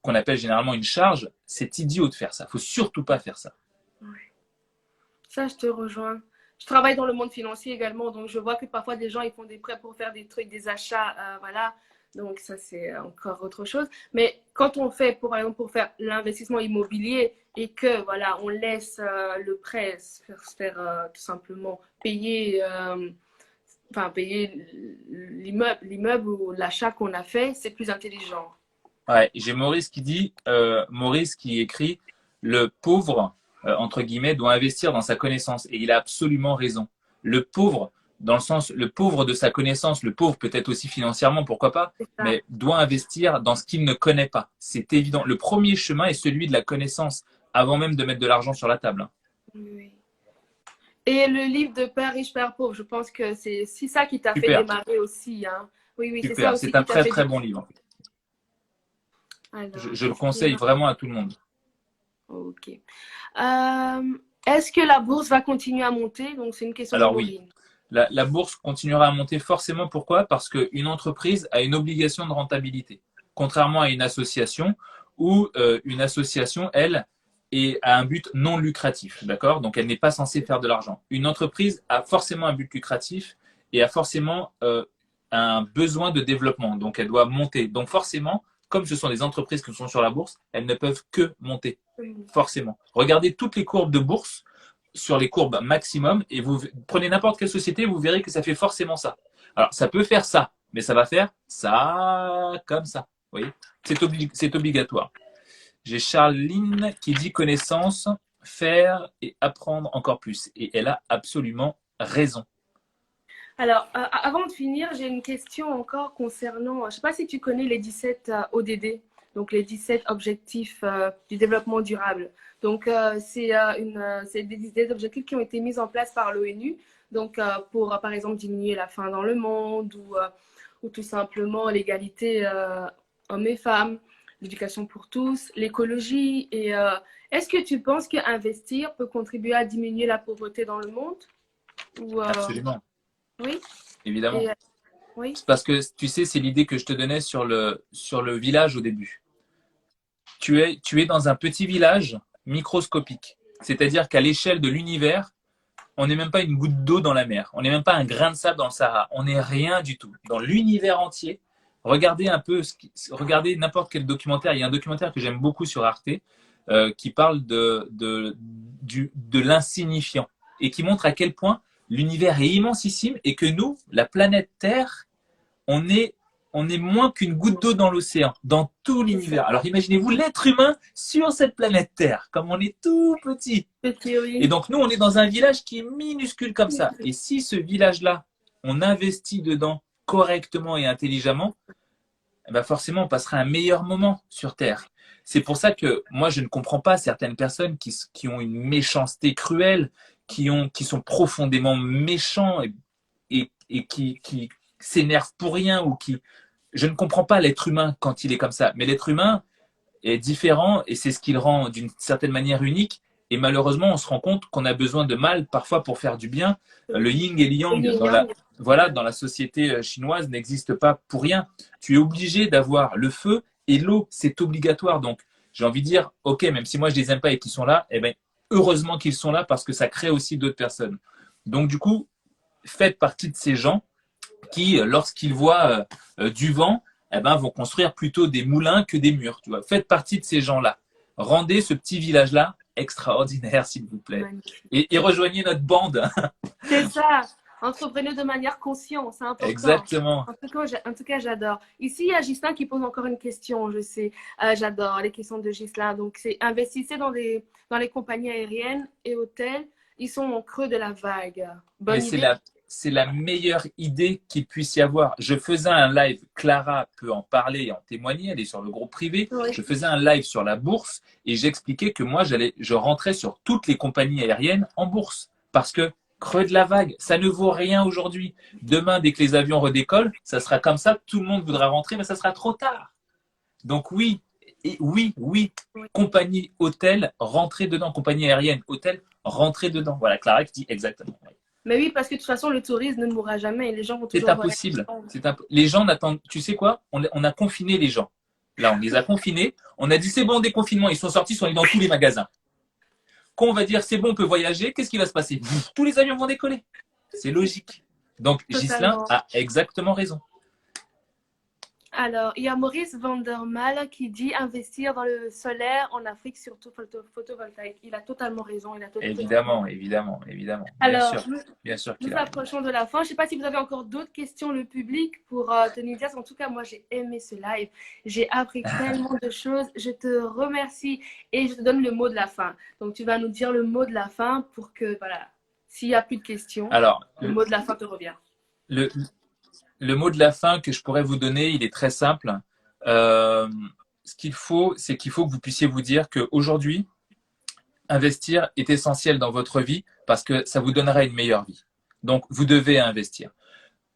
qu'on appelle généralement une charge, c'est idiot de faire ça. Il ne faut surtout pas faire ça. Ça, je te rejoins. Je travaille dans le monde financier également, donc je vois que parfois des gens ils font des prêts pour faire des trucs, des achats, voilà. Donc ça c'est encore autre chose. Mais quand on fait, par exemple, pour faire l'investissement immobilier et que voilà, on laisse le prêt se faire tout simplement payer, payer l'immeuble ou l'achat qu'on a fait, c'est plus intelligent. Ouais, j'ai Maurice qui dit, Maurice qui écrit, le pauvre, entre guillemets, doit investir dans sa connaissance. Et il a absolument raison. Le pauvre, dans le sens, le pauvre de sa connaissance, le pauvre peut-être aussi financièrement, pourquoi pas, mais doit investir dans ce qu'il ne connaît pas. C'est évident. Le premier chemin est celui de la connaissance, avant même de mettre de l'argent sur la table. Oui. Et le livre de Père riche, Père pauvre, je pense que c'est ça qui t'a fait Super. démarrer aussi. Hein. Oui, c'est ça Super, aussi c'est qui un t'a très fait très bon livre. Alors, Je le conseille vraiment à tout le monde. Ok. Est-ce que la bourse va continuer à monter? Donc, c'est une question Alors de oui, Maureen. la bourse continuera à monter forcément. Pourquoi? Parce qu'une entreprise a une obligation de rentabilité. Contrairement à une association où une association, elle, a un but non lucratif. D'accord? Donc, elle n'est pas censée faire de l'argent. Une entreprise a forcément un but lucratif et a forcément un besoin de développement. Donc, elle doit monter. Donc, forcément, comme ce sont des entreprises qui sont sur la bourse, elles ne peuvent que monter. Forcément. Regardez toutes les courbes de bourse sur les courbes maximum et vous prenez n'importe quelle société, vous verrez que ça fait forcément ça. Alors, ça peut faire ça, mais ça va faire ça comme ça. Vous voyez, c'est obligatoire. J'ai Charline qui dit connaissance, faire et apprendre encore plus. Et elle a absolument raison. Alors, avant de finir, j'ai une question encore concernant, je ne sais pas si tu connais les 17 ODD, donc les 17 objectifs du développement durable. Donc, c'est des objectifs qui ont été mis en place par l'ONU, donc pour, par exemple, diminuer la faim dans le monde ou tout simplement l'égalité hommes et femmes, l'éducation pour tous, l'écologie. Et est-ce que tu penses qu'investir peut contribuer à diminuer la pauvreté dans le monde? Ou, Absolument, oui. évidemment. Et, oui. Parce que tu sais, c'est l'idée que je te donnais sur le village au début. Tu es dans un petit village microscopique. C'est-à-dire qu'à l'échelle de l'univers, on n'est même pas une goutte d'eau dans la mer. On n'est même pas un grain de sable dans le Sahara. On n'est rien du tout. Dans l'univers entier, regardez un peu, regardez n'importe quel documentaire. Il y a un documentaire que j'aime beaucoup sur Arte qui parle de l'insignifiant et qui montre à quel point l'univers est immensissime et que nous, la planète Terre, on est moins qu'une goutte d'eau dans l'océan, dans tout l'univers. Alors imaginez-vous l'être humain sur cette planète Terre, comme on est tout petit. Et donc nous, on est dans un village qui est minuscule comme ça. Et si ce village-là, on investit dedans correctement et intelligemment, eh ben forcément, on passera un meilleur moment sur Terre. C'est pour ça que moi, je ne comprends pas certaines personnes qui ont une méchanceté cruelle, qui sont profondément méchants et qui s'énervent pour rien ou qui… Je ne comprends pas l'être humain quand il est comme ça. Mais l'être humain est différent et c'est ce qui le rend d'une certaine manière unique. Et malheureusement, on se rend compte qu'on a besoin de mal parfois pour faire du bien. Le yin et le yang dans la société chinoise n'existe pas pour rien. Tu es obligé d'avoir le feu et l'eau, c'est obligatoire. Donc, j'ai envie de dire, ok, même si moi je les aime pas et qu'ils sont là, eh ben, heureusement qu'ils sont là parce que ça crée aussi d'autres personnes. Donc, du coup, faites partie de ces gens qui, lorsqu'ils voient du vent, eh ben, vont construire plutôt des moulins que des murs. Tu vois. Faites partie de ces gens-là. Rendez ce petit village-là extraordinaire, s'il vous plaît. Et rejoignez notre bande. C'est ça. Entreprenez de manière consciente, c'est important. Exactement. En tout cas, j'adore. Ici, il y a Ghislain qui pose encore une question, je sais. J'adore les questions de Ghislain. Donc, c'est investissez dans les compagnies aériennes et hôtels. Ils sont au creux de la vague. Bonne idée. C'est la meilleure idée qu'il puisse y avoir. Je faisais un live, Clara peut en parler et en témoigner, elle est sur le groupe privé. Oui. Je faisais un live sur la bourse et j'expliquais que moi, je rentrais sur toutes les compagnies aériennes en bourse parce que creux de la vague, ça ne vaut rien aujourd'hui. Demain, dès que les avions redécollent, ça sera comme ça, tout le monde voudra rentrer, mais ça sera trop tard. Donc oui, compagnie hôtel, rentrez dedans. Compagnie aérienne, hôtel, rentrez dedans. Voilà, Clara qui dit exactement. Mais oui, parce que de toute façon, le tourisme ne mourra jamais et les gens vont toujours… C'est impossible. Les gens n'attendent… Tu sais quoi? On a confiné les gens. Là, on les a confinés. On a dit c'est bon, déconfinement. Ils sont sortis, ils sont allés dans tous les magasins. Quand on va dire c'est bon, on peut voyager, qu'est-ce qui va se passer? Tous les avions vont décoller. C'est logique. Donc, Ghislain a exactement raison. Alors, il y a Maurice Vandermal qui dit investir dans le solaire en Afrique, surtout photovoltaïque. Il a totalement raison. Évidemment. Alors, bien sûr nous approchons de la fin. Je ne sais pas si vous avez encore d'autres questions, le public, pour Tony Diaz. En tout cas, moi, j'ai aimé ce live. J'ai appris tellement de choses. Je te remercie et je te donne le mot de la fin. Donc, tu vas nous dire le mot de la fin pour que, voilà, s'il n'y a plus de questions, le mot de la fin te revient. Le mot de la fin que je pourrais vous donner, il est très simple. Ce qu'il faut, c'est qu'il faut que vous puissiez vous dire qu'aujourd'hui, investir est essentiel dans votre vie parce que ça vous donnera une meilleure vie. Donc, vous devez investir.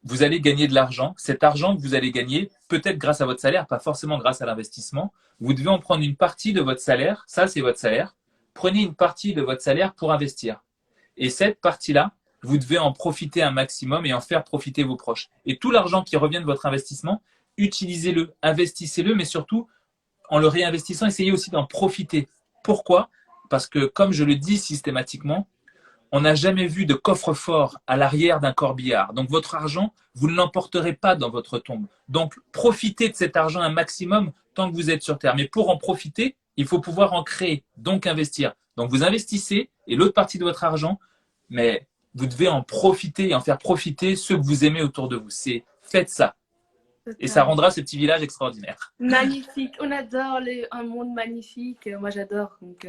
Vous allez gagner de l'argent. Cet argent que vous allez gagner, peut-être grâce à votre salaire, pas forcément grâce à l'investissement. Vous devez en prendre une partie de votre salaire. Ça, c'est votre salaire. Prenez une partie de votre salaire pour investir. Et cette partie-là, vous devez en profiter un maximum et en faire profiter vos proches. Et tout l'argent qui revient de votre investissement, utilisez-le, investissez-le, mais surtout, en le réinvestissant, essayez aussi d'en profiter. Pourquoi? Parce que, comme je le dis systématiquement, on n'a jamais vu de coffre-fort à l'arrière d'un corbillard. Donc, votre argent, vous ne l'emporterez pas dans votre tombe. Donc, profitez de cet argent un maximum tant que vous êtes sur Terre. Mais pour en profiter, il faut pouvoir en créer, donc investir. Donc, vous investissez et l'autre partie de votre argent, mais vous devez en profiter et en faire profiter ceux que vous aimez autour de vous. Faites ça. Et ça rendra ce petit village extraordinaire. Magnifique. On adore un monde magnifique. Moi, j'adore. Donc,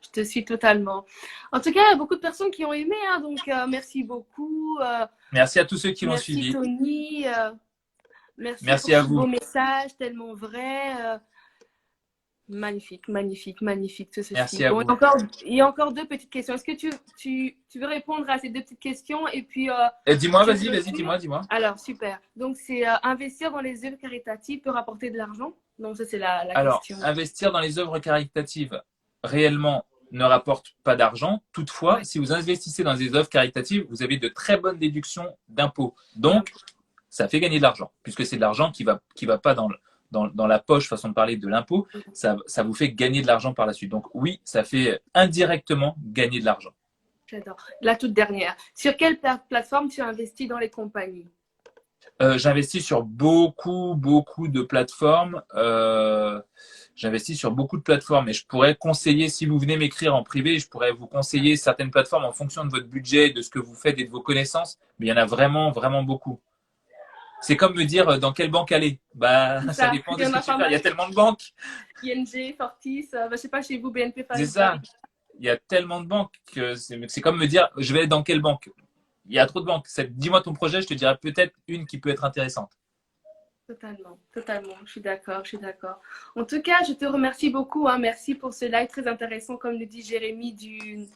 Je te suis totalement. En tout cas, il y a beaucoup de personnes qui ont aimé, hein, donc merci beaucoup. Merci à tous ceux qui l'ont Merci suivi. Tony. Merci Merci pour à ce vous. beau message, tellement vrai. Magnifique, magnifique, magnifique tout ceci. Merci à Bon, vous. il y a encore deux petites questions. Est-ce que tu veux répondre à ces deux petites questions et puis Dis-moi, tu vas-y, clôtures? dis-moi. Alors, super. Donc, c'est investir dans les œuvres caritatives peut rapporter de l'argent? Donc, ça, c'est la Alors, question. investir dans les œuvres caritatives réellement ne rapporte pas d'argent. Toutefois, Ouais. si vous investissez dans des œuvres caritatives, vous avez de très bonnes déductions d'impôts. Donc, ça fait gagner de l'argent, puisque c'est de l'argent qui va pas dans la poche, façon de parler, de l'impôt. Ça vous fait gagner de l'argent par la suite. Donc oui, ça fait indirectement gagner de l'argent. J'adore. La toute dernière. Sur quelle plateforme tu investis dans les compagnies? J'investis sur beaucoup de plateformes. J'investis sur beaucoup de plateformes et je pourrais conseiller, si vous venez m'écrire en privé, je pourrais vous conseiller certaines plateformes en fonction de votre budget, de ce que vous faites et de vos connaissances. Mais il y en a vraiment beaucoup. C'est comme me dire dans quelle banque aller. Bah, ça dépend de ce que tu fais. Il y a tellement de banques. ING, Fortis, je sais pas chez vous, BNP C'est Paribas. ça. Il y a tellement de banques que c'est comme me dire je vais dans quelle banque. Il y a trop de banques. Dis-moi ton projet, je te dirai peut-être une qui peut être intéressante. Totalement. Je suis d'accord. En tout cas, je te remercie beaucoup. Hein. Merci pour ce live très intéressant, comme le dit Jérémy du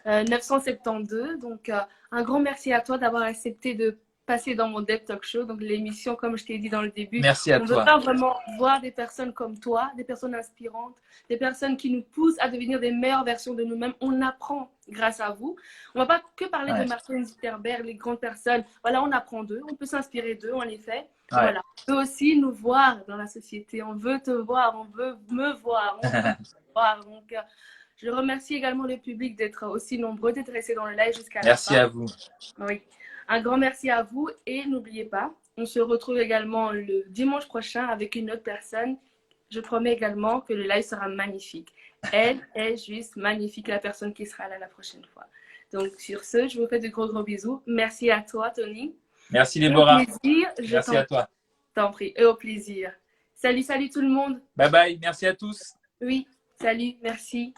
972. Donc, un grand merci à toi d'avoir accepté de passer dans mon Dev Talk Show. Donc, l'émission, comme je t'ai dit dans le début, Merci à on ne toi. veut pas vraiment voir des personnes comme toi, des personnes inspirantes, des personnes qui nous poussent à devenir des meilleures versions de nous-mêmes. On apprend grâce à vous. On ne va pas que parler de Martin Zuckerberg, les grandes personnes. Voilà, on apprend d'eux. On peut s'inspirer d'eux, en effet. Ouais. Voilà. On peut aussi nous voir dans la société. On veut te voir, on veut me voir, on veut te voir. Donc, je remercie également le public d'être aussi nombreux, d'être restés dans le live jusqu'à la fin. Merci à vous. Oui. Un grand merci à vous et n'oubliez pas, on se retrouve également le dimanche prochain avec une autre personne. Je promets également que le live sera magnifique. Elle est juste magnifique, la personne qui sera là la prochaine fois. Donc, sur ce, je vous fais de gros bisous. Merci à toi, Tony. Merci, Déborah. Au plaisir. Merci à toi. T'en prie. Et au plaisir. Salut tout le monde. Bye bye. Merci à tous. Oui, salut, merci.